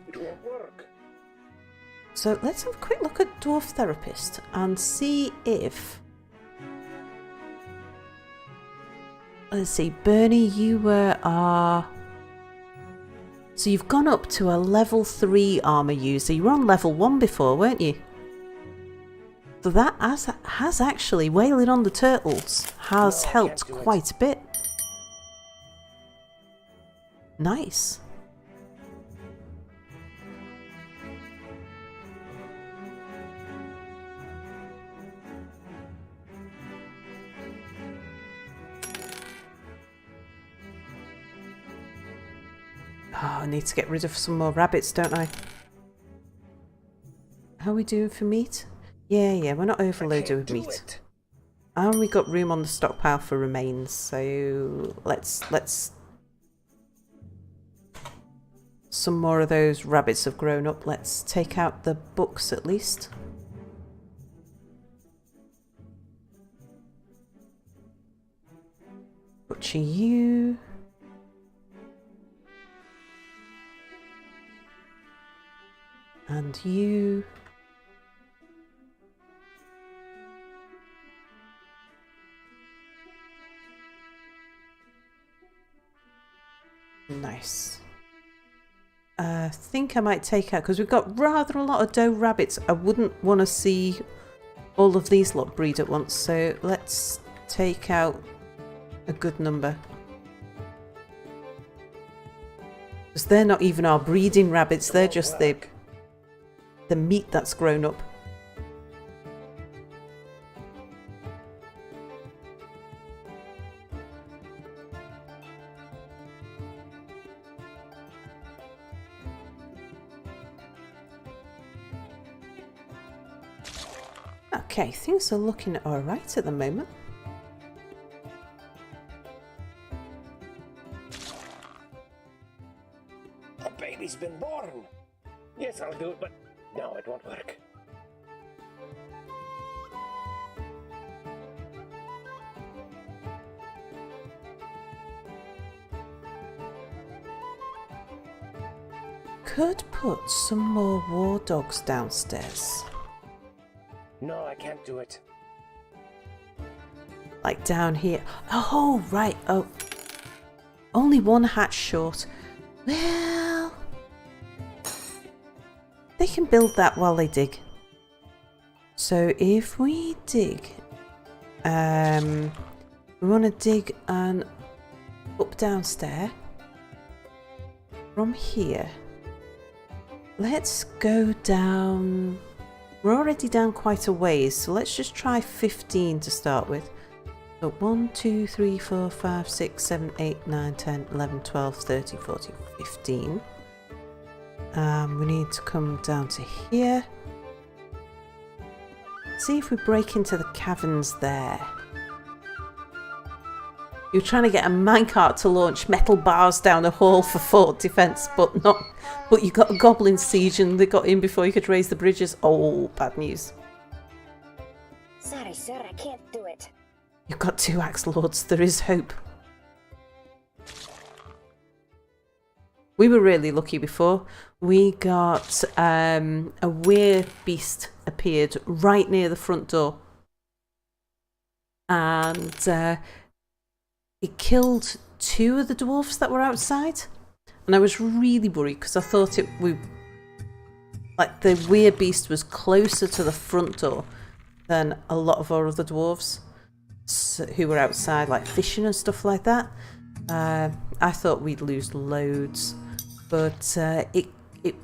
It won't work. So let's have a quick look at Dwarf Therapist and see if... Let's see, Bernie, you were our... So you've gone up to a level 3 armour user. You were on level 1 before, weren't you? that has actually, wailing on the turtles has helped quite a bit. Nice. Oh, I need to get rid of some more rabbits, don't I? How are we doing for meat? Yeah, we're not overloaded with meat. And we got room on the stockpile for remains, so let's... Some more of those rabbits have grown up. Let's take out the books at least. Butcher you. And you. Nice. I think I might take out, because we've got rather a lot of doe rabbits. I wouldn't want to see all of these lot breed at once, so let's take out a good number. Because they're not even our breeding rabbits, they're just the meat that's grown up. Okay, things are looking alright at the moment. A baby's been born. Yes, I'll do it, but no, it won't work. Could put some more war dogs downstairs. No, I can't do it. Like down here. Oh, right. Oh. Only one hatch short. Well, they can build that while they dig. So if we dig, we want to dig an up downstairs from here. Let's go down. We're already down quite a ways, so let's just try 15 to start with. So 1, 2, 3, 4, 5, 6, 7, 8, 9, 10, 11, 12, 13, 14, 15. We need to come down to here. See if we break into the caverns there. You're trying to get a minecart to launch metal bars down a hall for fort defence, but you got a goblin siege and they got in before you could raise the bridges. Oh, bad news. Sorry, sir, I can't do it. You've got 2 axe lords. There is hope. We were really lucky before. We got a weird beast appeared right near the front door. And it killed 2 of the dwarfs that were outside. And I was really worried because I thought the weird beast was closer to the front door than a lot of our other dwarves who were outside, like fishing and stuff like that. I thought we'd lose loads, but it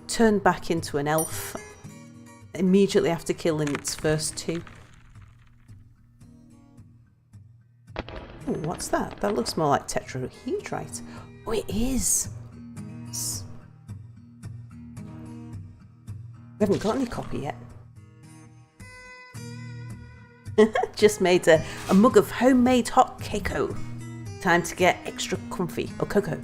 turned back into an elf immediately after killing its first 2. Ooh, what's that? That looks more like tetrahedrite. Oh, it is. We haven't got any copper yet. Just made a mug of homemade hot cocoa. Time to get extra comfy. Or cocoa.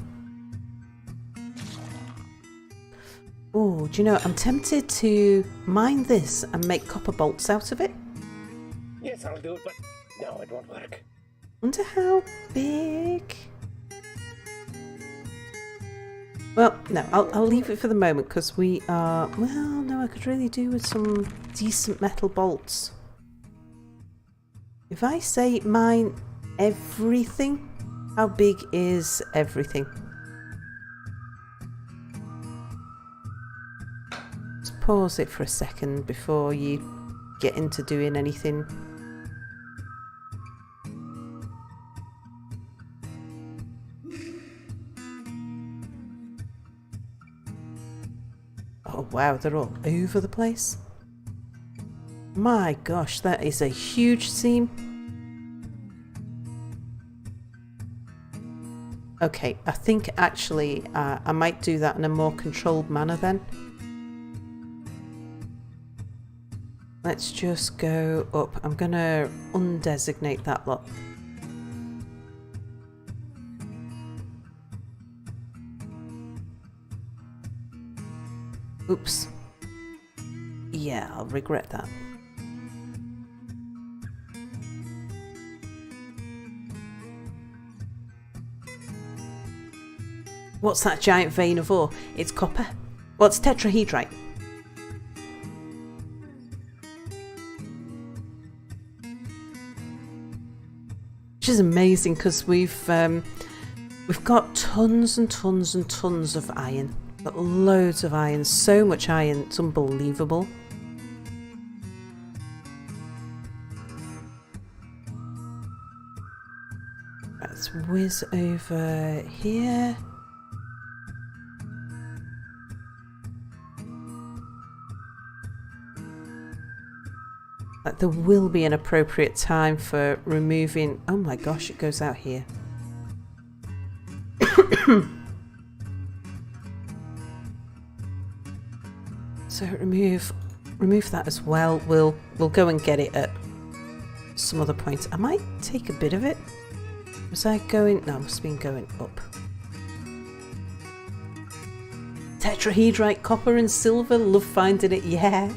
Oh, do you know, I'm tempted to mine this and make copper bolts out of it. Yes, I'll do it, but no, it won't work. Wonder how big. Well, no, I'll leave it for the moment because we are... Well, no, I could really do with some decent metal bolts. If I say mine everything, how big is everything? Just pause it for a second before you get into doing anything. Oh wow, they're all over the place. My gosh, that is a huge seam. Okay, I think actually I might do that in a more controlled manner then. Let's just go up. I'm going to undesignate that lot. Oops. Yeah, I'll regret that. What's that giant vein of ore? It's copper. Well, it's tetrahedrite. Which is amazing because we've got tons and tons and tons of iron. Got loads of iron, so much iron, it's unbelievable. Let's whiz over here. There will be an appropriate time for removing... Oh my gosh, it goes out here. So remove that as well. We'll go and get it at some other point. I might take a bit of it. Was I going... No, I must have been going up. Tetrahedrite, copper and silver. Love finding it, yeah.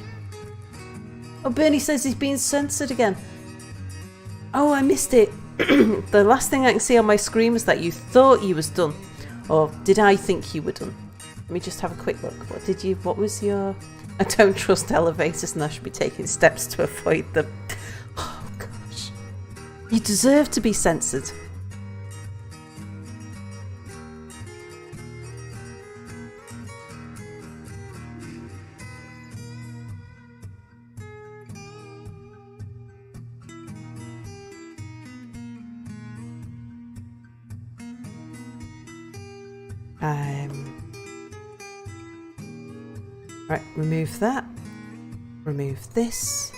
Oh, Bernie says he's being censored again. Oh, I missed it. The last thing I can see on my screen was that you thought you was done. Or did I think you were done? Let me just have a quick look. What was your... I don't trust elevators and I should be taking steps to avoid them. Oh, gosh. You deserve to be censored. Right, remove that. Remove this.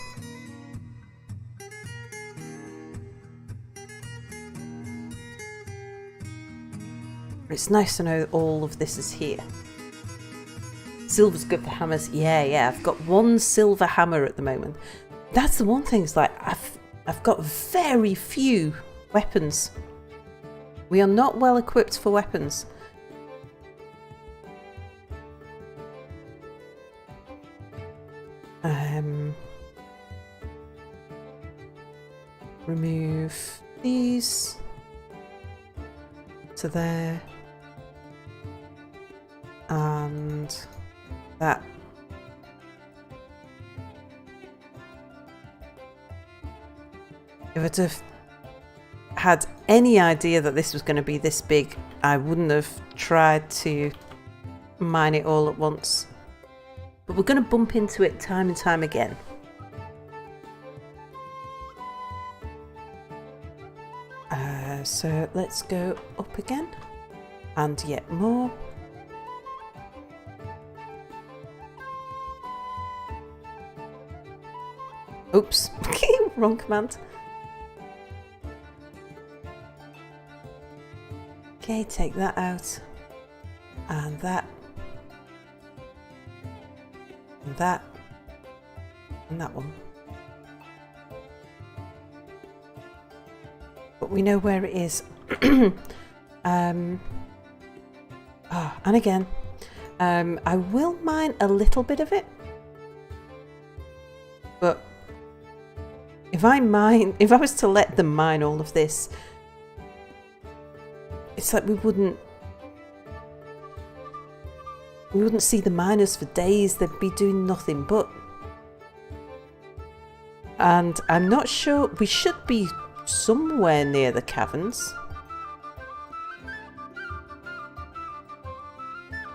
It's nice to know that all of this is here. Silver's good for hammers. Yeah, I've got one silver hammer at the moment. That's the one thing, it's like I've got very few weapons. We are not well equipped for weapons. Remove these to there and that. If I'd have had any idea that this was going to be this big, I wouldn't have tried to mine it all at once. But we're going to bump into it time and time again. So let's go up again and yet more. Oops, wrong command. Okay, take that out and that. And that and that one. But we know where it is. And again, I will mine a little bit of it, but if I was to let them mine all of this, it's like we wouldn't see the miners for days. They'd be doing nothing but. And I'm not sure, we should be somewhere near the caverns.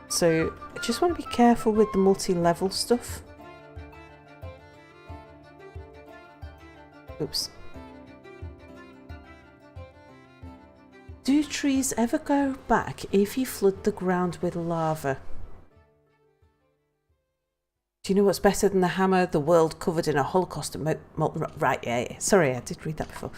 So I just want to be careful with the multi-level stuff. Oops. Do trees ever go back if you flood the ground with lava? Do you know what's better than the hammer? The world covered in a holocaust of molten rock. Right, yeah. Sorry, I did read that before.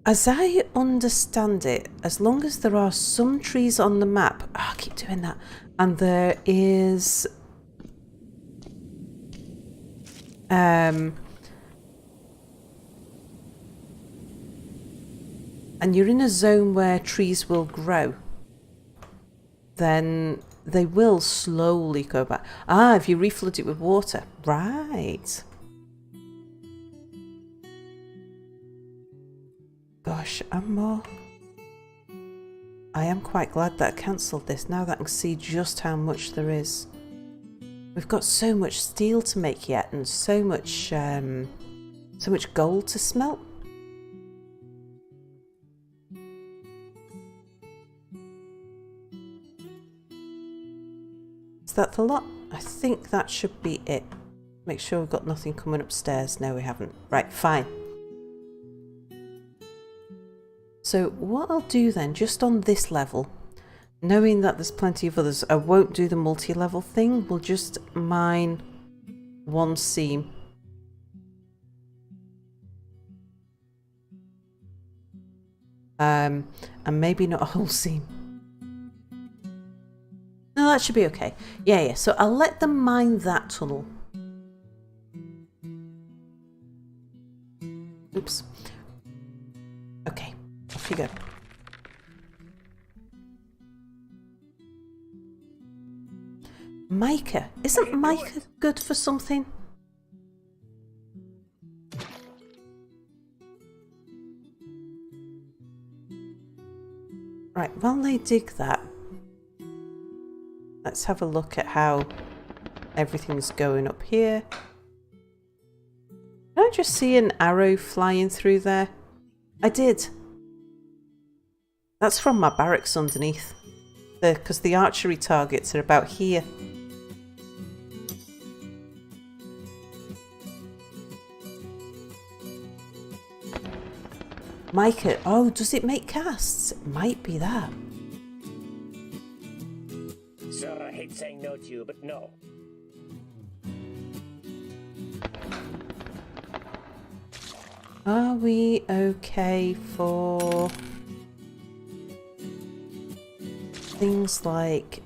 As I understand it, as long as there are some trees on the map... Oh, I keep doing that. And there is... and you're in a zone where trees will grow, then they will slowly go back. Ah, if you reflood it with water. Right. Gosh, I am quite glad that I cancelled this, now that I can see just how much there is. We've got so much steel to make yet, and so much gold to smelt. Is that the lot? I think that should be it. Make sure we've got nothing coming upstairs. No, we haven't. Right, fine. So what I'll do then, just on this level, knowing that there's plenty of others, I won't do the multi-level thing. We'll just mine one seam. And maybe not a whole seam. No, that should be okay. Yeah. So I'll let them mine that tunnel. Oops. Okay, off you go. Mica. Isn't mica good for something? Right, while they dig that, let's have a look at how everything's going up here. Did I just see an arrow flying through there? I did. That's from my barracks underneath. Because the archery targets are about here. Mica. Oh, does it make casts? It might be that. Sir, I hate saying no to you, but no. Are we okay for things like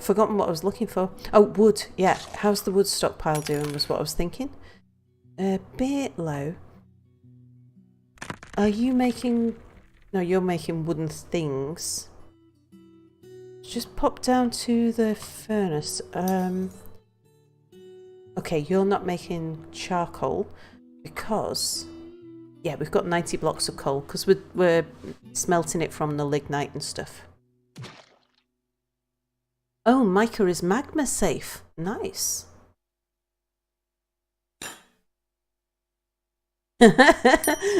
forgotten what I was looking for. Oh, wood. Yeah, how's the wood stockpile doing was what I was thinking. A bit low. Are you making... No, you're making wooden things. Just pop down to the furnace. Okay, you're not making charcoal because... Yeah, we've got 90 blocks of coal because we're smelting it from the lignite and stuff. Oh, mica is magma safe. Nice.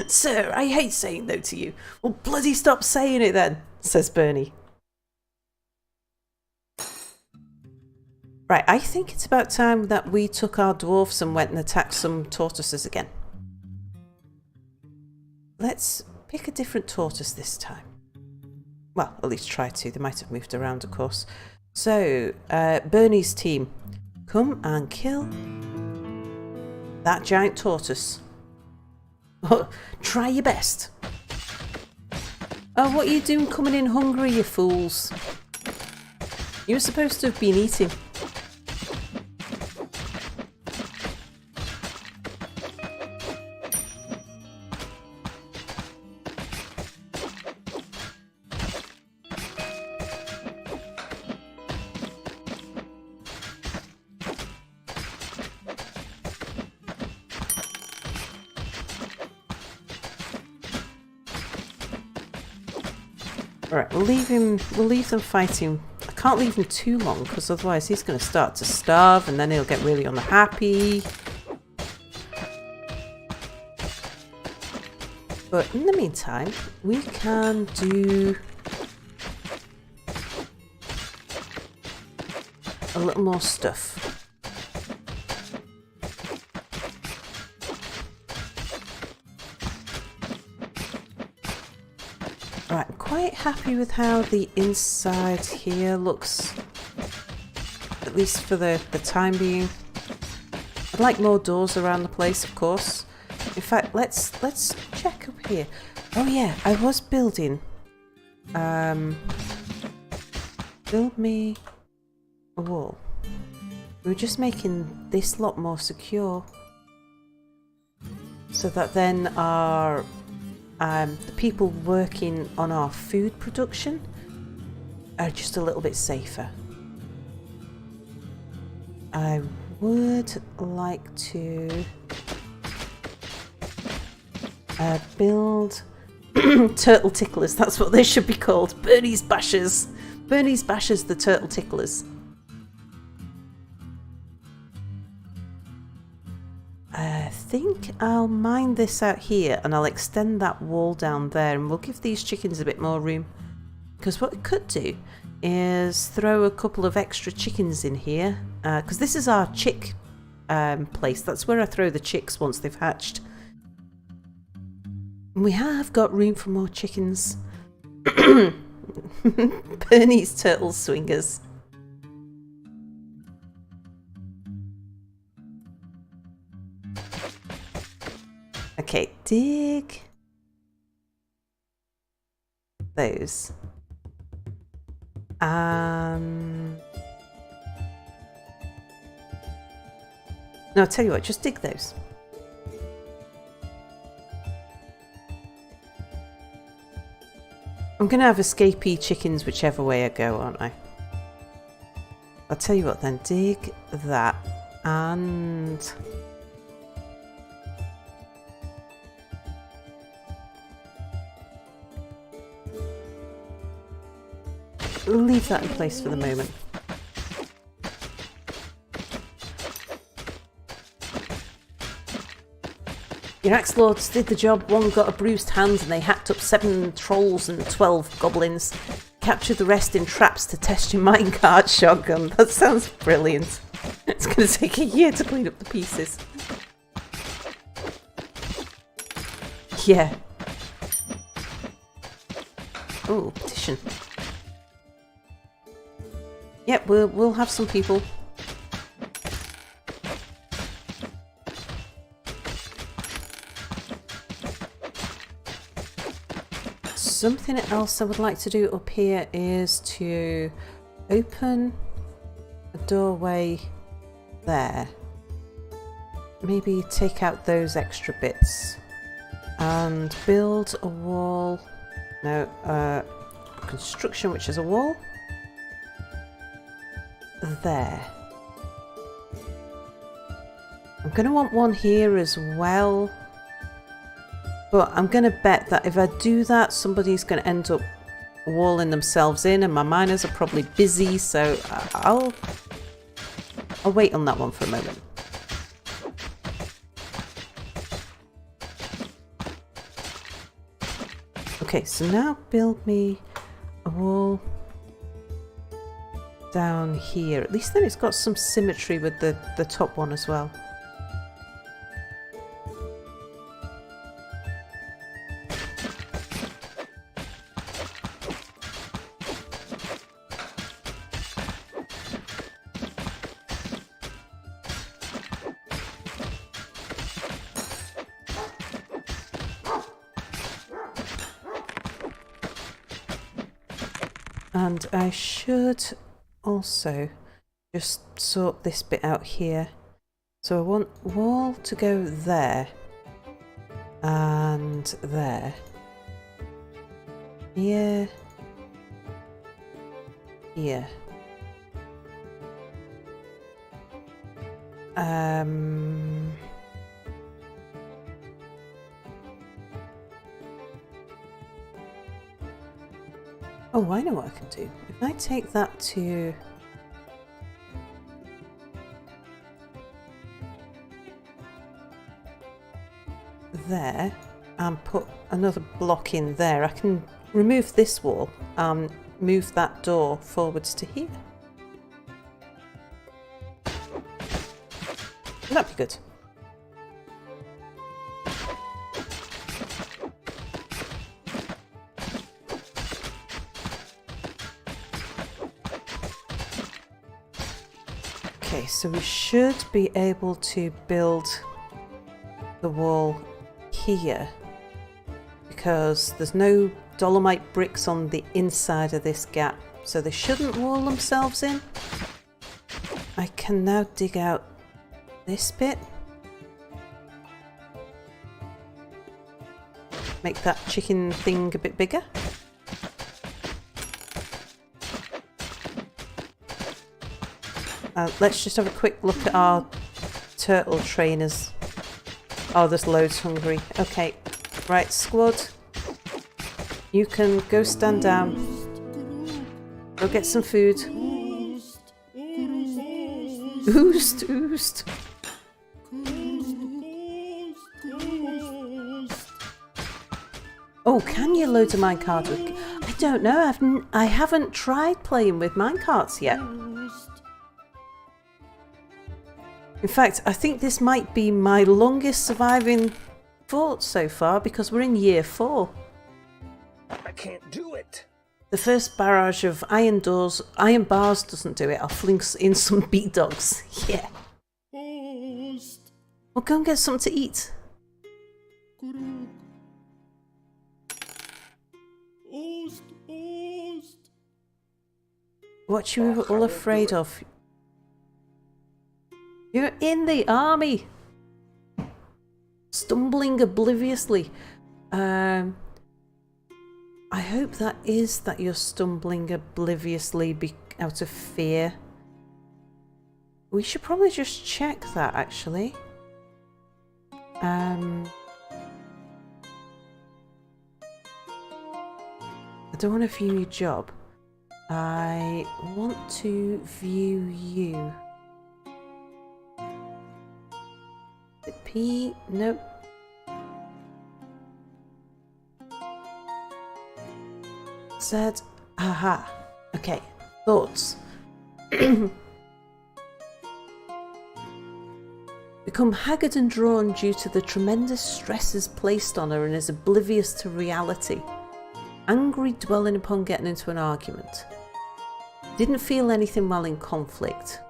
Sir, I hate saying no to you. Well, bloody stop saying it then, says Bernie. Right, I think it's about time that we took our dwarfs and went and attacked some tortoises again. Let's pick a different tortoise this time. Well, at least try to. They might have moved around, of course. So, Bernie's team, come and kill that giant tortoise. Try your best. Oh, what are you doing coming in hungry, you fools? You were supposed to have been eating. Alright, we'll leave them fighting. I can't leave him too long because otherwise he's going to start to starve and then he'll get really unhappy. But in the meantime, we can do a little more stuff. Right, I'm quite happy with how the inside here looks, at least for the time being. I'd like more doors around the place, of course. In fact, let's check up here. Oh yeah, I was building. Build me a wall. We were just making this lot more secure, so that then our the people working on our food production are just a little bit safer. I would like to build turtle ticklers. That's what they should be called. Bernie's Bashers. Bernie's Bashers, the turtle ticklers. I think I'll mine this out here and I'll extend that wall down there and we'll give these chickens a bit more room. Because what we could do is throw a couple of extra chickens in here. Because this is our chick place. That's where I throw the chicks once they've hatched. We have got room for more chickens. Bernie's Turtle Swingers. Okay, dig those. No, I'll tell you what, just dig those. I'm going to have escapee chickens whichever way I go, aren't I? I'll tell you what then, dig that and... leave that in place for the moment. Your axe lords did the job. One got a bruised hand and they hacked up 7 trolls and 12 goblins. Captured the rest in traps to test your minecart shotgun. That sounds brilliant. It's going to take a year to clean up the pieces. Yeah. Oh, petition. Yep, we'll have some people. Something else I would like to do up here is to open a doorway there. Maybe take out those extra bits and build a wall. No, construction, which is a wall. There. I'm going to want one here as well, but I'm going to bet that if I do that, somebody's going to end up walling themselves in, and my miners are probably busy, so I'll wait on that one for a moment. Okay, so now build me a wall down here. At least then it's got some symmetry with the top one as well. And I should also just sort this bit out here. So I want wall to go there and there. Here. Here. Oh, I know what I can do. If I take that to... there and put another block in there. I can remove this wall and move that door forwards to here. That'd be good. Okay, so we should be able to build the wall here because there's no dolomite bricks on the inside of this gap, so they shouldn't wall themselves in. I can now dig out this bit, make that chicken thing a bit bigger. Let's just have a quick look at our turtle trainers. Oh, there's loads hungry. Okay, right, squad. You can go stand down. Go get some food. Oost, oost. Oh, can you load a minecart with... I don't know, I haven't tried playing with minecarts yet. In fact, I think this might be my longest surviving fort so far because we're in year 4. I can't do it. The first barrage of iron bars doesn't do it. I'll fling in some beat dogs. Yeah. Well, go and get something to eat. What you were all afraid of? You're in the army! Stumbling obliviously. I hope that is that you're stumbling obliviously out of fear. We should probably just check that, actually. I don't want to view your job. I want to view you. P? Nope. Z. Aha. Okay. Thoughts. Become haggard and drawn due to the tremendous stresses placed on her and is oblivious to reality. Angry, dwelling upon getting into an argument. Didn't feel anything while in conflict.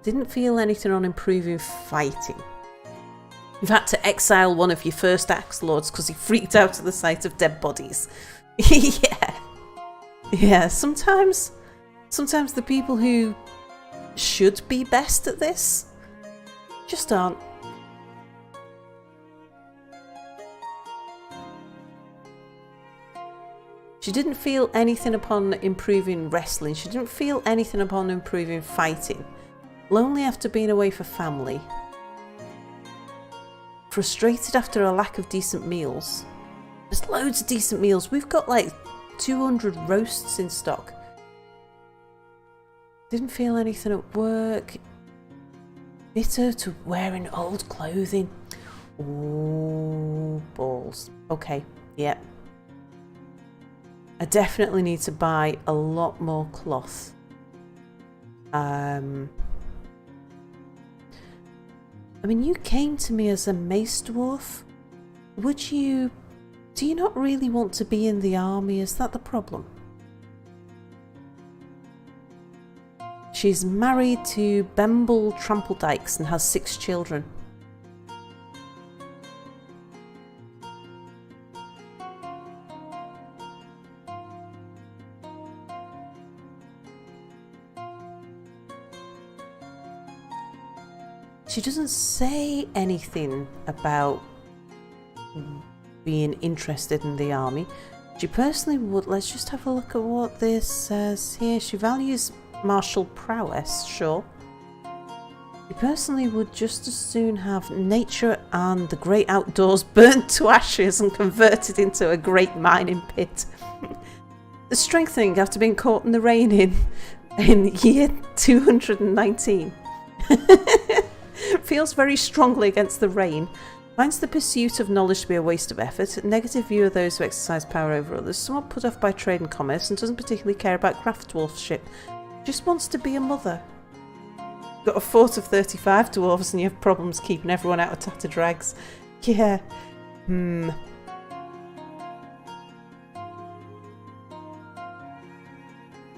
Didn't feel anything on improving fighting. You've had to exile one of your first axe lords because he freaked out at the sight of dead bodies. Yeah. Yeah, sometimes the people who should be best at this just aren't. She didn't feel anything upon improving wrestling. She didn't feel anything upon improving fighting. Lonely after being away for family. Frustrated after a lack of decent meals. There's loads of decent meals. We've got like 200 roasts in stock. Didn't feel anything at work. Bitter to wearing old clothing. Oh, balls. Okay, yep. I definitely need to buy a lot more cloth. I mean, you came to me as a mace dwarf. Do you not really want to be in the army? Is that the problem? She's married to Bemble Trampledykes and has 6 children. She doesn't say anything about being interested in the army. She personally would. Let's just have a look at what this says here. She values martial prowess, sure. You personally would just as soon have nature and the great outdoors burnt to ashes and converted into a great mining pit. The strengthening after being caught in the rain in year 219 feels very strongly against the rain. Finds the pursuit of knowledge to be a waste of effort. Negative view of those who exercise power over others. Somewhat put off by trade and commerce and doesn't particularly care about craft dwarfship. Just wants to be a mother. Got a fort of 35 dwarves and you have problems keeping everyone out of tatter drags. Yeah.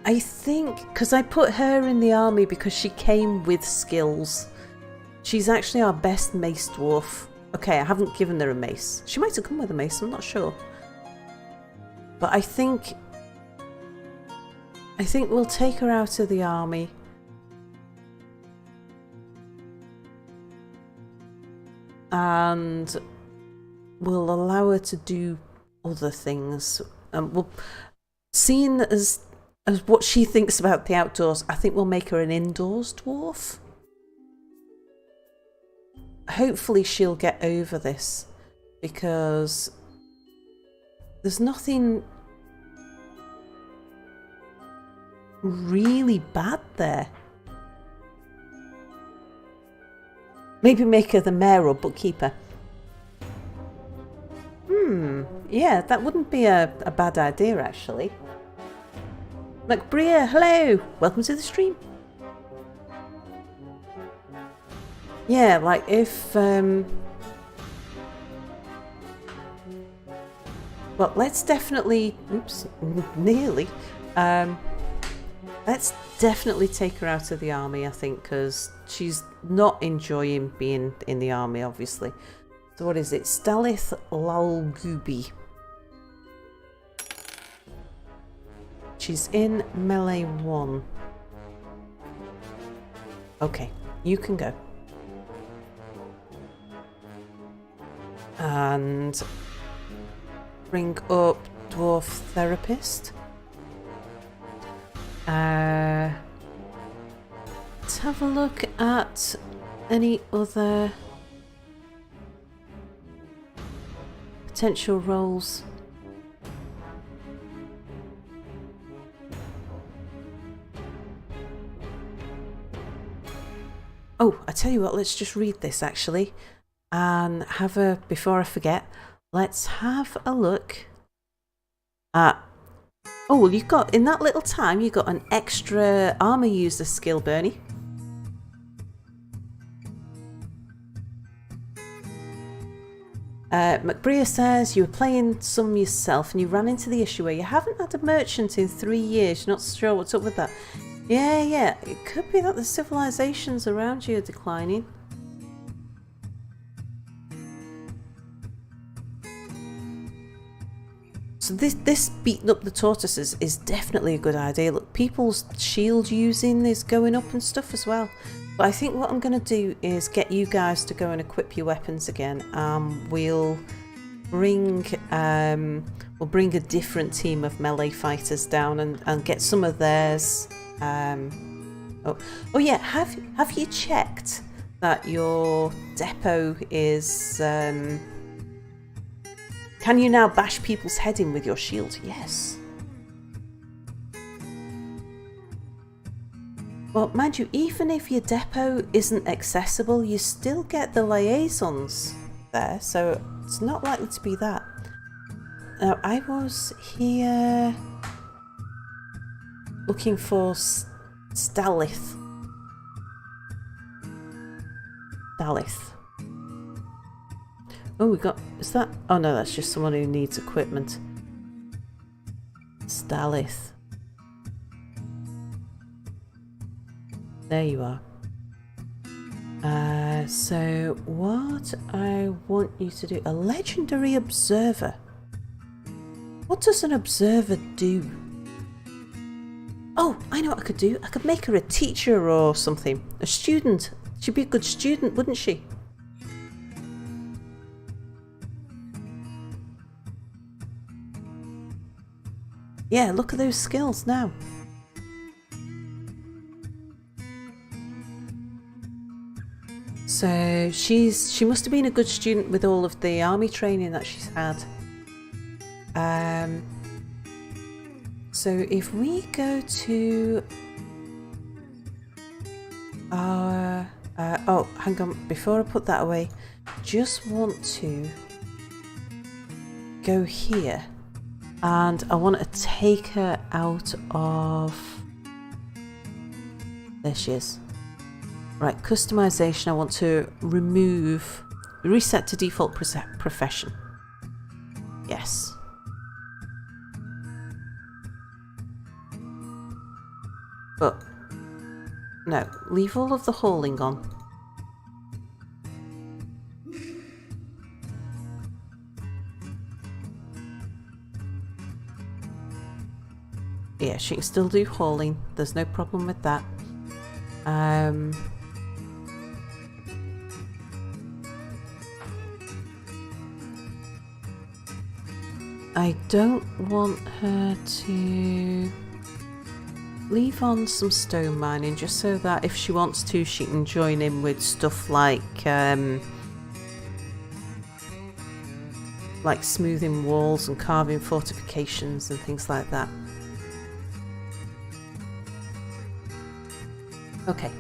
I think, because I put her in the army because she came with skills. She's actually our best mace dwarf. Okay, I haven't given her a mace. She might have come with a mace, I'm not sure. But I think we'll take her out of the army. And we'll allow her to do other things. Seeing as what she thinks about the outdoors, I think we'll make her an indoors dwarf. Hopefully she'll get over this, because there's nothing really bad there. Maybe make her the mayor or bookkeeper. Yeah, that wouldn't be a bad idea, actually. McBrea, hello! Welcome to the stream. Yeah, like if... well, let's definitely... Oops, nearly. Let's definitely take her out of the army, I think, because she's not enjoying being in the army, obviously. So what is it? Stalith Lalgubi. She's in melee 1. Okay, you can go. And bring up Dwarf Therapist. Let's have a look at any other potential roles. Oh, I tell you what, let's just read this actually and have a, before I forget, let's have a look at, oh, well, you've got, in that little time, you got an extra armor user skill, Bernie. McBrea says you were playing some yourself and you ran into the issue where you haven't had a merchant in 3 years. You're not sure what's up with that. Yeah, it could be that the civilizations around you are declining. So this beating up the tortoises is definitely a good idea. Look, people's shield using is going up and stuff as well. But I think what I'm going to do is get you guys to go and equip your weapons again. We'll bring a different team of melee fighters down and get some of theirs. Oh yeah, have you checked that your depot is can you now bash people's head in with your shield? Yes. Well, mind you, even if your depot isn't accessible, you still get the liaisons there, so it's not likely to be that. Now, I was here looking for Stalith. Oh, we got, is that, oh no, that's just someone who needs equipment. Stalith. There you are. So what I want you to do, a legendary observer. What does an observer do? Oh, I know what I could do. I could make her a teacher or something. A student. She'd be a good student, wouldn't she? Yeah, look at those skills now. So she must have been a good student with all of the army training that she's had. So if we go to our oh, hang on, before I put that away, just want to go here and I want to take her out of, there she is. Right, customization, I want to reset to default profession. Yes. But, no, leave all of the hauling on. Yeah, she can still do hauling, there's no problem with that. I don't want her to leave on some stone mining just so that if she wants to she can join in with stuff like smoothing walls and carving fortifications and things like that. Okay.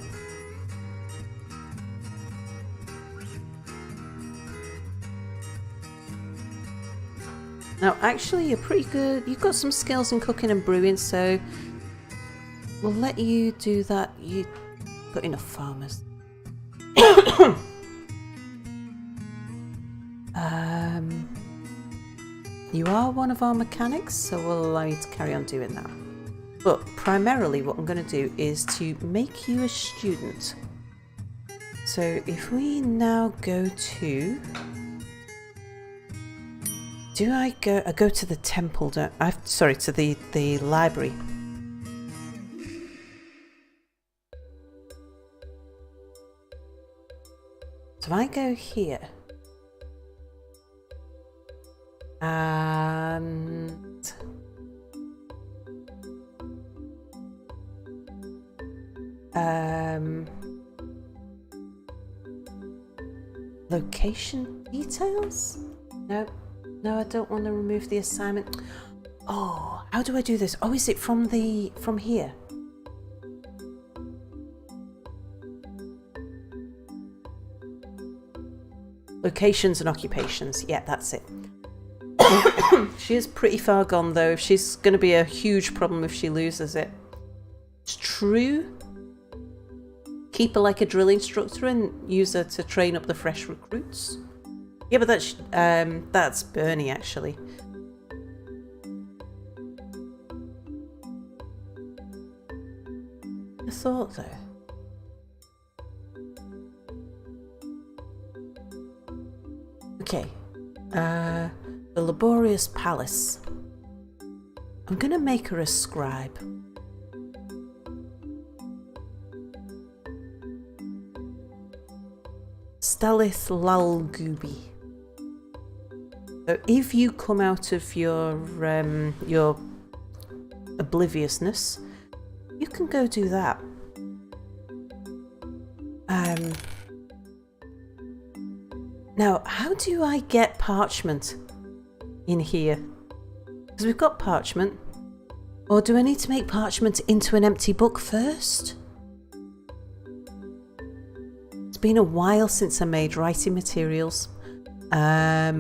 Now, actually, you're pretty good. You've got some skills in cooking and brewing, so we'll let you do that. You've got enough farmers. You are one of our mechanics, so we'll allow you to carry on doing that. But primarily what I'm going to do is to make you a student. So if we now go to... I go to the temple, sorry, to the library. So I go here. And... location details? No, I don't want to remove the assignment. Oh, how do I do this? Oh, is it from here? Locations and occupations. Yeah, that's it. She is pretty far gone though. She's going to be a huge problem if she loses it. It's true. Keep her like a drill instructor and use her to train up the fresh recruits. Yeah, but that's Bernie actually. I thought so. Okay. The laborious palace. I'm gonna make her a scribe. Stalith Lalgubi. So if you come out of your obliviousness, you can go do that. Now, how do I get parchment in here? Because we've got parchment. Or do I need to make parchment into an empty book first? It's been a while since I made writing materials. I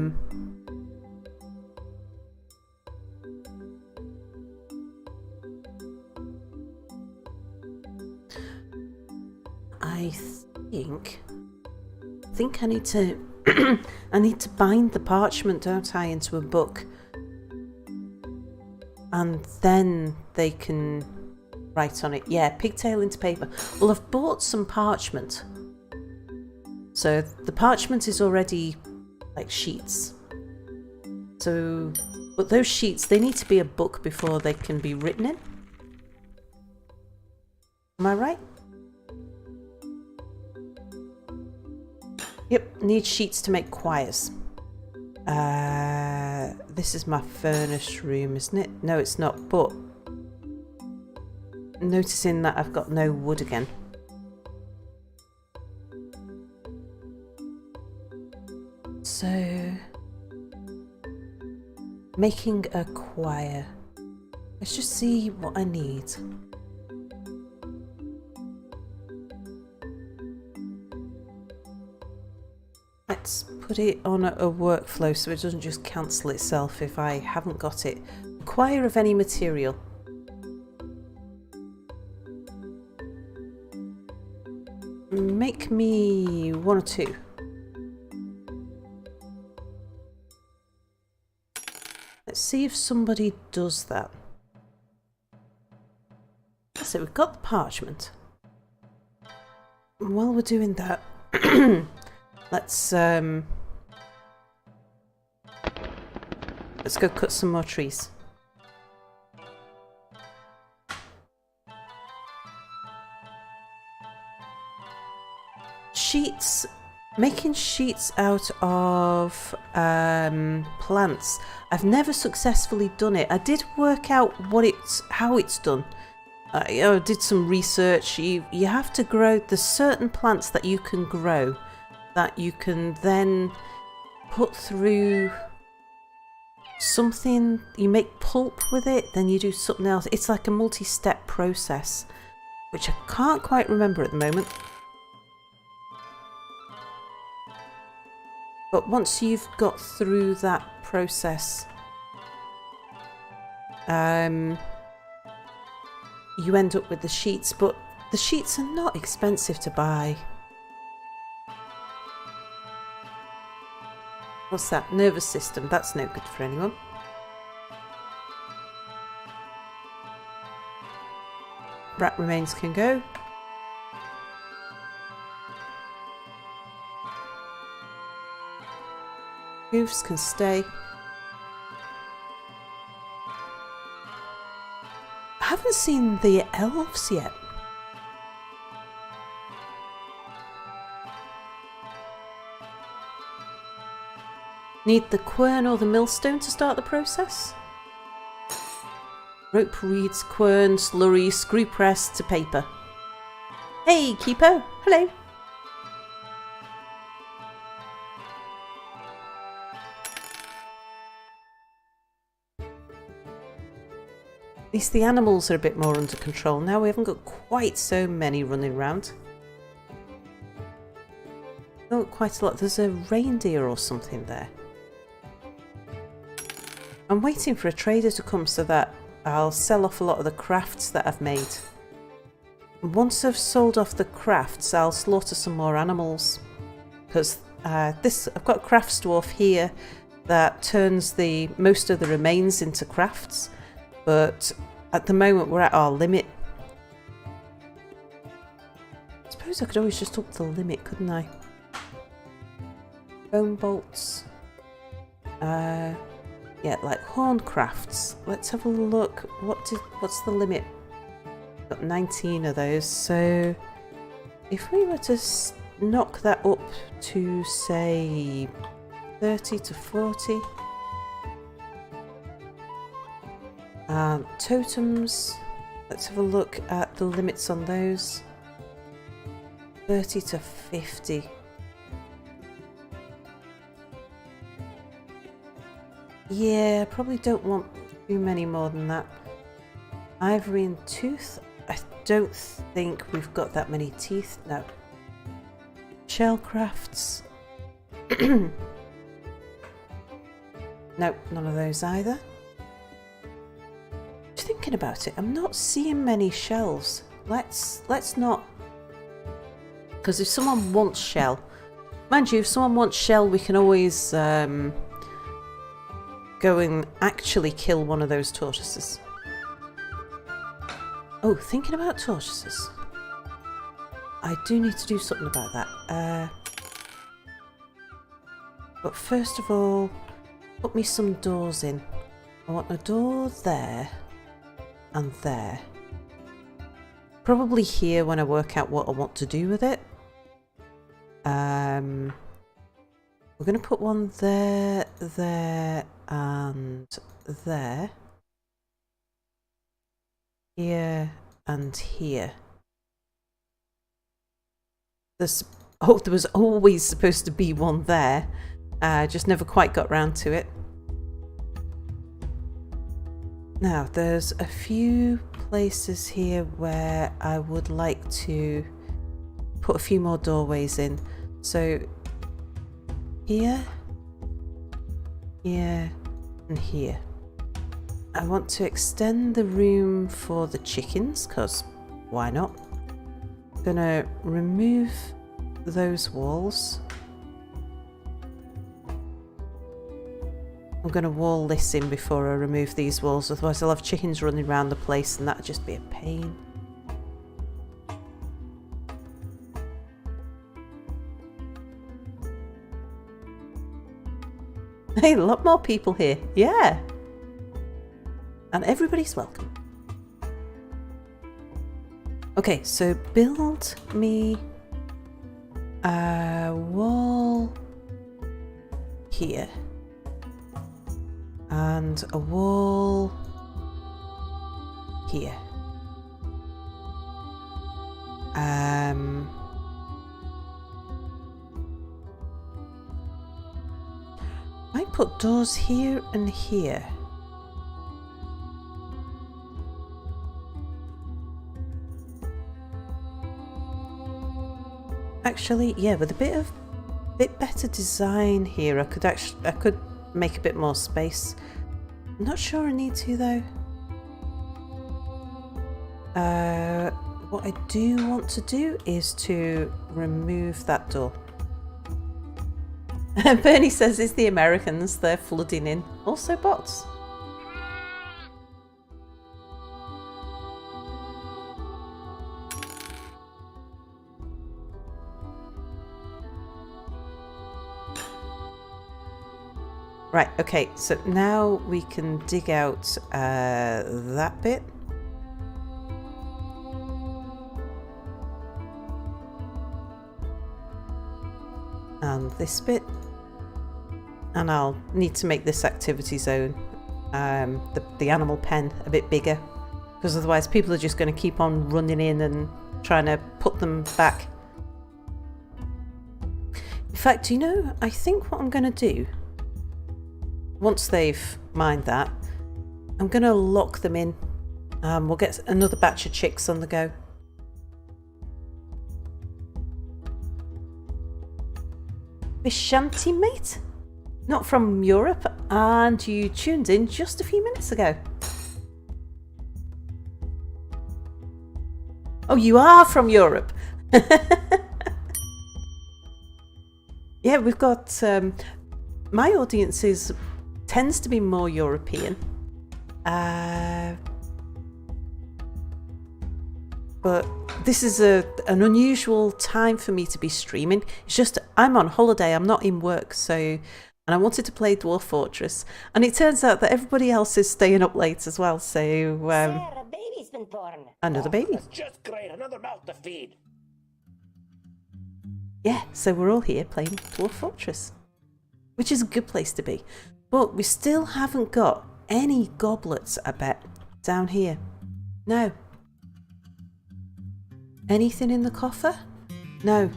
think I need to I need to bind the parchment, don't I, into a book, and then they can write on it. Yeah, pigtail into paper. Well, I've bought some parchment, so the parchment is already like sheets. So, but those sheets, they need to be a book before they can be written in. Am I right? Yep, need sheets to make quires. This is my furnace room, isn't it? No, it's not, but noticing that I've got no wood again. So, making a choir. Let's just see what I need. Let's put it on a workflow so it doesn't just cancel itself if I haven't got it. Choir of any material. Make me 1 or 2. Let's see if somebody does that. So we've got the parchment. And while we're doing that, let's go cut some more trees. Sheets. Making sheets out of plants. I've never successfully done it. I did work out how it's done. I did some research. You have to grow. There's certain plants that you can grow that you can then put through something. You make pulp with it, then you do something else. It's like a multi-step process, which I can't quite remember at the moment. But once you've got through that process, you end up with the sheets, but the sheets are not expensive to buy. What's that? Nervous system. That's no good for anyone. Rat remains can go. Hoofs can stay. I haven't seen the elves yet. Need the quern or the millstone to start the process? Rope reeds, quern, slurry, screw press to paper. Hey, Keepo. Hello. At least the animals are a bit more under control now. We haven't got quite so many running around. Oh, quite a lot. There's a reindeer or something there. I'm waiting for a trader to come so that I'll sell off a lot of the crafts that I've made. Once I've sold off the crafts, I'll slaughter some more animals. Because I've got a crafts dwarf here that turns most of the remains into crafts. But at the moment we're at our limit. I suppose I could always just up the limit, couldn't I? Bone bolts. Yeah, like horn crafts. Let's have a look. What's the limit? Got 19 of those. So if we were to knock that up to say 30 to 40. Totems, let's have a look at the limits on those. 30 to 50. Yeah, probably don't want too many more than that. Ivory and tooth, I don't think we've got that many teeth. No. Shell crafts. Nope, none of those either. Thinking about it, I'm not seeing many shells. Let's not, because if someone wants shell, mind you, if someone wants shell, we can always go and actually kill one of those tortoises. Oh, thinking about tortoises, I do need to do something about that. But first of all, put me some doors in. I want a door there. And there. Probably here when I work out what I want to do with it. We're going to put one there, there, and there. Here and here. There was always supposed to be one there. Just never quite got round to it. Now, there's a few places here where I would like to put a few more doorways in. So here, here, and here. I want to extend the room for the chickens, because why not? I'm gonna remove those walls. I'm going to wall this in before I remove these walls, otherwise I'll have chickens running around the place and that'd just be a pain. Hey, a lot more people here, yeah! And everybody's welcome. Okay, so build me a wall here. And a wall here. I put doors here and here. Actually, yeah, with a bit better design here, I could make a bit more space. I'm not sure I need to though. What I do want to do is to remove that door. Bernie says it's the Americans, they're flooding in. Also bots. Right, okay, so now we can dig out that bit. And this bit. And I'll need to make this activity zone, the animal pen, a bit bigger. Because otherwise people are just going to keep on running in and trying to put them back. In fact, you know, I think what I'm going to do, once they've mined that, I'm going to lock them in. We'll get another batch of chicks on the go. Vishanti, mate? Not from Europe, and you tuned in just a few minutes ago. Oh, you are from Europe. Yeah, we've got... my audience tends to be more European. But this is an unusual time for me to be streaming. It's just I'm on holiday, I'm not in work, and I wanted to play Dwarf Fortress, and it turns out that everybody else is staying up late as well. So Sarah, baby's been born. Another baby. That's just great. Another mouth to feed. Yeah, so we're all here playing Dwarf Fortress, which is a good place to be. But we still haven't got any goblets, I bet, down here. No. Anything in the coffer? No.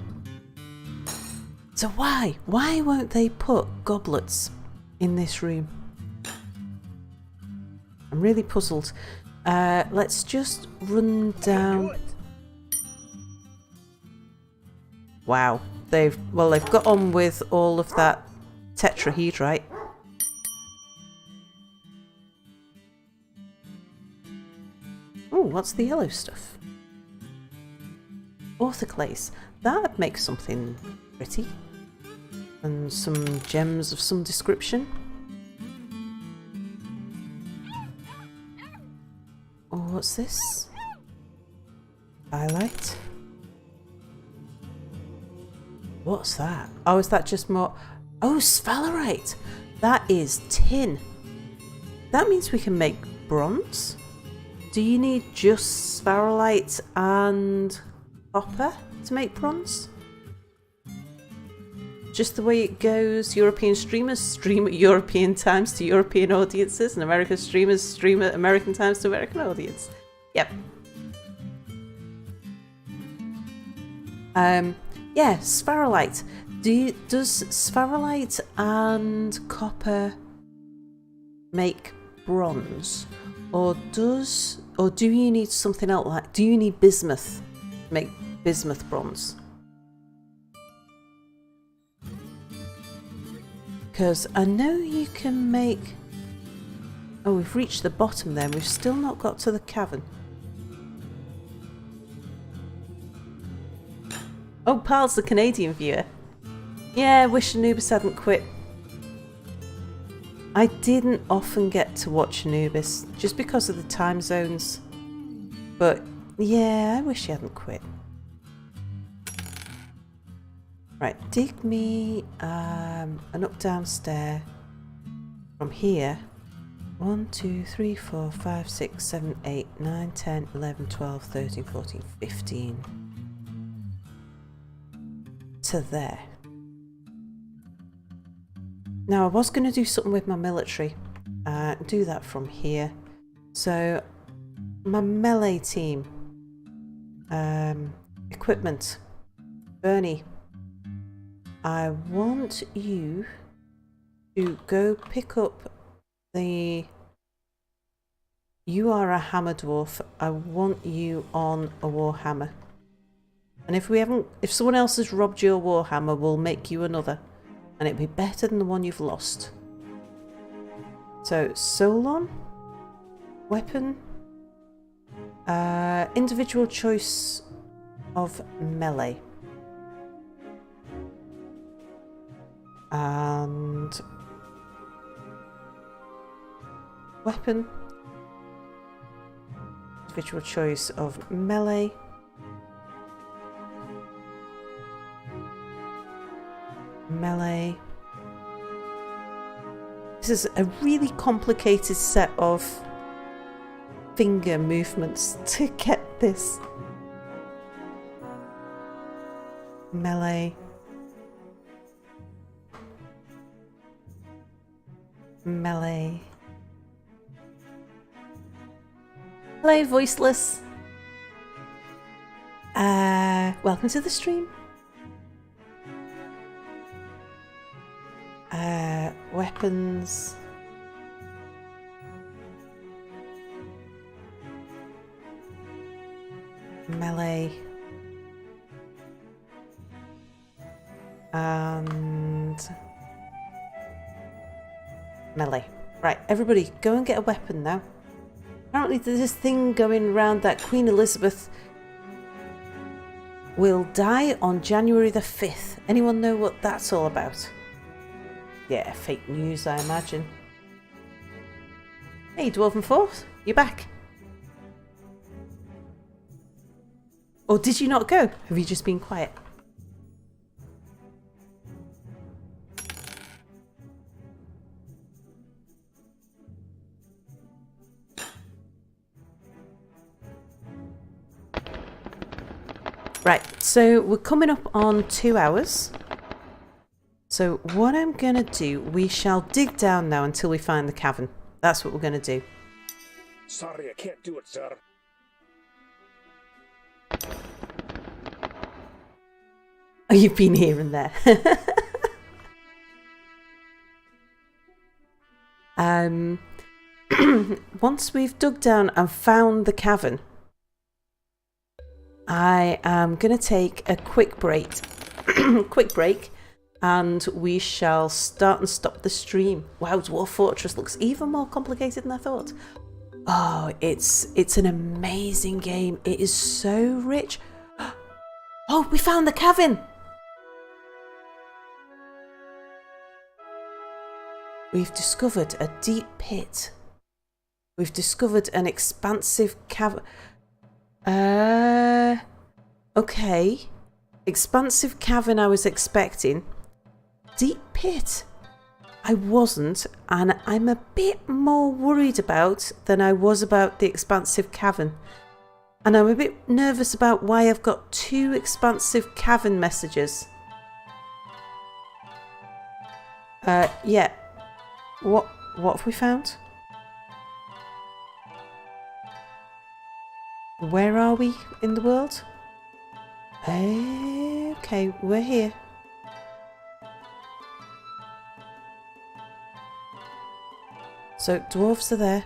So why? Why won't they put goblets in this room? I'm really puzzled. Let's just run down. Wow. They've got on with all of that tetrahedrite. Oh, what's the yellow stuff? Orthoclase. That'd make something pretty. And some gems of some description. Oh, what's this? Highlight. What's that? Oh, is that just more... Oh, sphalerite! That is tin. That means we can make bronze? Do you need just sphalerite and copper to make bronze? Just the way it goes. European streamers stream at European times to European audiences, and American streamers stream at American times to American audience. Yep. Yeah, sphalerite. Does spherolite and copper make bronze? Or do you need something else? Like, do you need bismuth to make bismuth bronze? Because I know you can make... Oh, we've reached the bottom then. We've still not got to the cavern. Oh, Pal's the Canadian viewer. Yeah, wish Anubis hadn't quit. I didn't often get to watch Anubis, just because of the time zones. But yeah, I wish he hadn't quit. Right, dig me an up-down stair from here. 1, 2, 3, 4, 5, 6, 7, 8, 9, 10, 11, 12, 13, 14, 15. To there. Now I was going to do something with my military. Do that from here. So my melee team. Equipment. Bernie. I want you to go pick up the... You are a hammer dwarf. I want you on a warhammer. And if someone else has robbed your warhammer, we'll make you another. And it'll be better than the one you've lost. So, Solon. Weapon. Individual choice of melee. And... Weapon. Individual choice of melee. Melee. This is a really complicated set of finger movements to get this. Melee. Melee. Hello, voiceless. Welcome to the stream. Weapons. Melee. And melee. Right, everybody, go and get a weapon now. Apparently there's this thing going around that Queen Elizabeth will die on January the 5th. Anyone know what that's all about? Yeah, fake news, I imagine. Hey, Dwarven Force, you're back. Or did you not go? Have you just been quiet? Right, so we're coming up on 2 hours. So what I'm going to do, we shall dig down now until we find the cavern. That's what we're going to do. Sorry, I can't do it, sir. Oh, you've been here and there. Once we've dug down and found the cavern, I am going to take a quick break. And we shall start and stop the stream. Wow, Dwarf Fortress looks even more complicated than I thought. Oh, it's an amazing game. It is so rich. Oh, we found the cavern. We've discovered a deep pit. We've discovered an expansive cavern. Okay. Expansive cavern I was expecting. Deep pit I wasn't, and I'm a bit more worried about than I was about the expansive cavern. And I'm a bit nervous about why I've got 2 expansive cavern messages. Yeah. What have we found? Where are we in the world? Okay, we're here. So dwarves are there.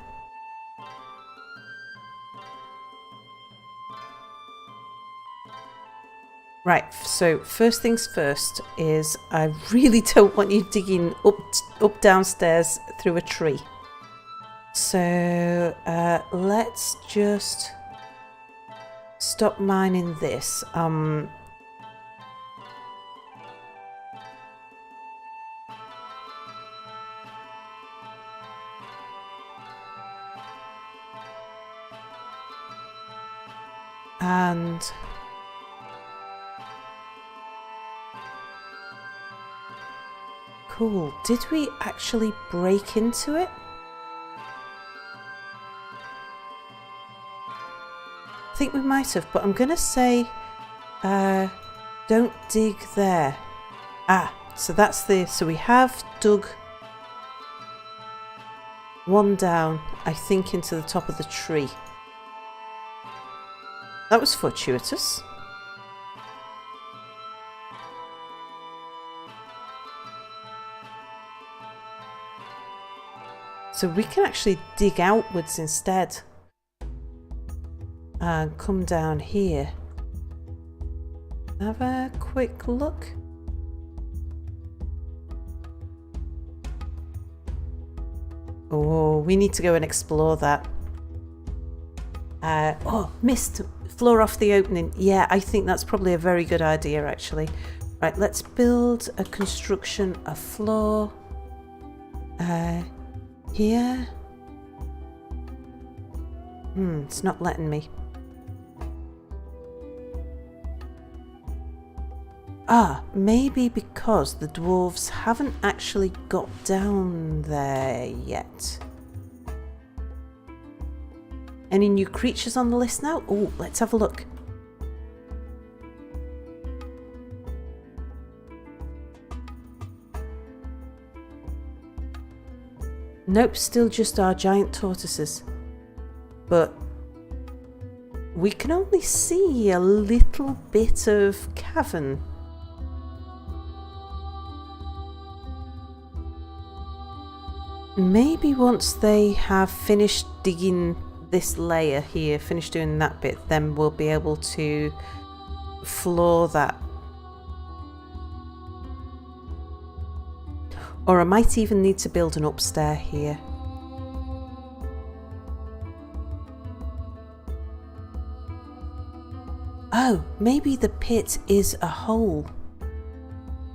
Right, so first things first is I really don't want you digging up downstairs through a tree. So let's just stop mining this. And cool. Did we actually break into it? I think we might have, but I'm going to say don't dig there. Ah, so that's so we have dug one down, I think, into the top of the tree. That was fortuitous. So we can actually dig outwards instead. And come down here. Have a quick look. Oh, we need to go and explore that. Oh, missed floor off the opening. Yeah, I think that's probably a very good idea, actually. Right, let's build a construction, a floor. Here. It's not letting me. Ah, maybe because the dwarves haven't actually got down there yet. Any new creatures on the list now? Oh, let's have a look. Nope, still just our giant tortoises. But we can only see a little bit of cavern. Maybe once they have finished digging this layer here, finished doing that bit, then we'll be able to floor that. Or I might even need to build an upstairs here. Oh, maybe the pit is a hole.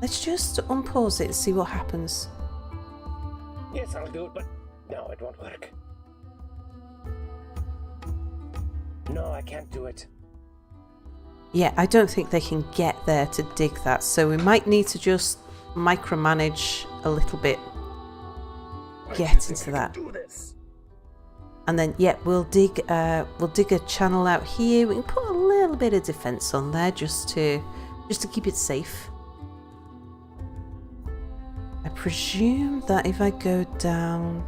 Let's just unpause it and see what happens. Yes, I'll do it, but no, it won't work. No, I can't do it. Yeah, I don't think they can get there to dig that, so we might need to just micromanage a little bit. Get into that. And then, yeah, we'll dig a channel out here. We can put a little bit of defense on there just to keep it safe. I presume that if I go down,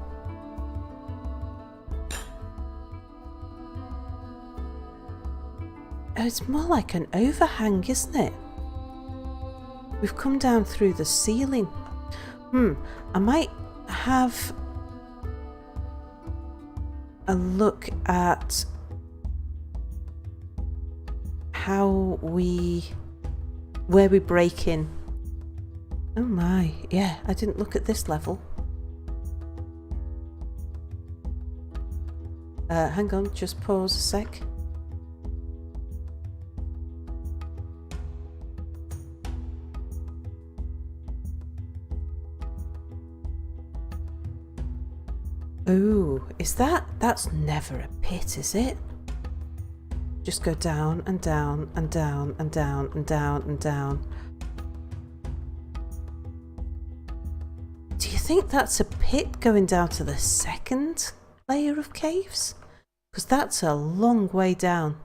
oh, it's more like an overhang, isn't it? We've come down through the ceiling. I might have a look at where we break in. Oh my, yeah, I didn't look at this level. Hang on, just pause a sec. Oh, that's never a pit, is it? Just go down and down and down and down and down and down. Do you think that's a pit going down to the second layer of caves? Because that's a long way down.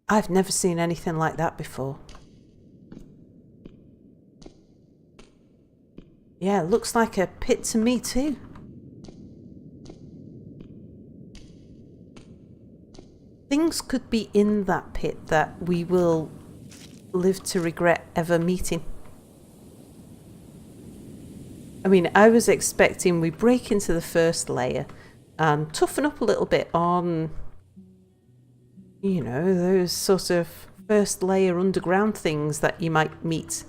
I've never seen anything like that before. Yeah, it looks like a pit to me too. Things could be in that pit that we will live to regret ever meeting. I mean, I was expecting we break into the first layer and toughen up a little bit on, you know, those sort of first layer underground things that you might meet.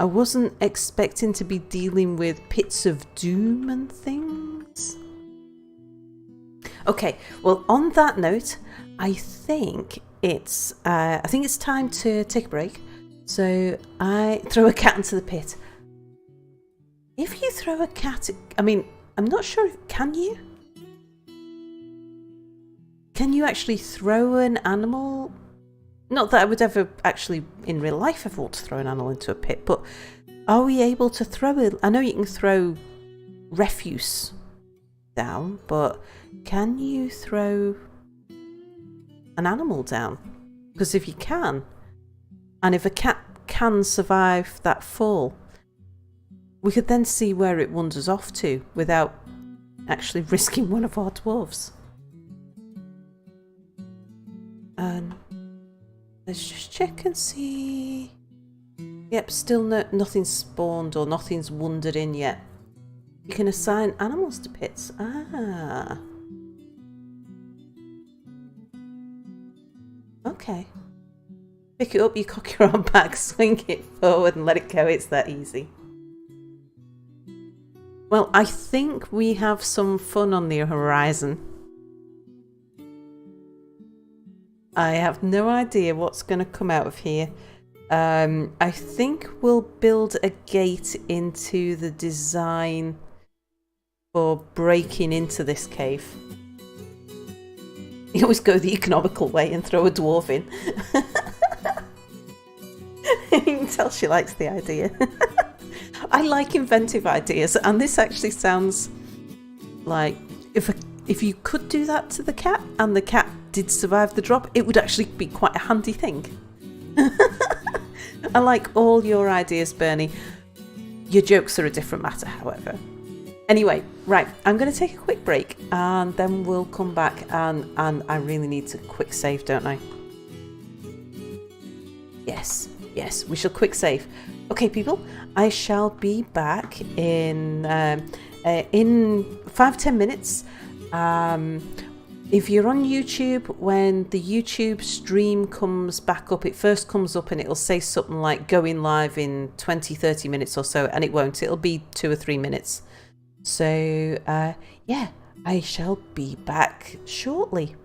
I wasn't expecting to be dealing with pits of doom and things. Okay, well, on that note, I think it's time to take a break. So I throw a cat into the pit. If you throw a cat, I mean, I'm not sure. Can you? Can you actually throw an animal? Not that I would ever actually, in real life, ever want to throw an animal into a pit, but are we able to throw it? I know you can throw refuse down, but can you throw an animal down? Because if you can, and if a cat can survive that fall, we could then see where it wanders off to without actually risking one of our dwarves. And let's just check and see. Yep, still nothing's spawned or nothing's wandered in yet. You can assign animals to pits. Ah. Okay. Pick it up, you cock your arm back, swing it forward and let it go. It's that easy. Well, I think we have some fun on the horizon. I have no idea what's going to come out of here. I think we'll build a gate into the design for breaking into this cave. You always go the economical way and throw a dwarf in. You can tell she likes the idea. I like inventive ideas, and this actually sounds like if you could do that to the cat and the cat did survive the drop, it would actually be quite a handy thing. I like all your ideas, Bernie. Your jokes are a different matter, however. Anyway, right, I'm going to take a quick break and then we'll come back and I really need to quick save, don't I? Yes, we shall quick save. Okay, people, I shall be back in 5-10 minutes. If you're on YouTube, when the YouTube stream comes back up, it first comes up and it'll say something like going live in 20-30 minutes or so, and it won't. It'll be 2 or 3 minutes. So, yeah, I shall be back shortly.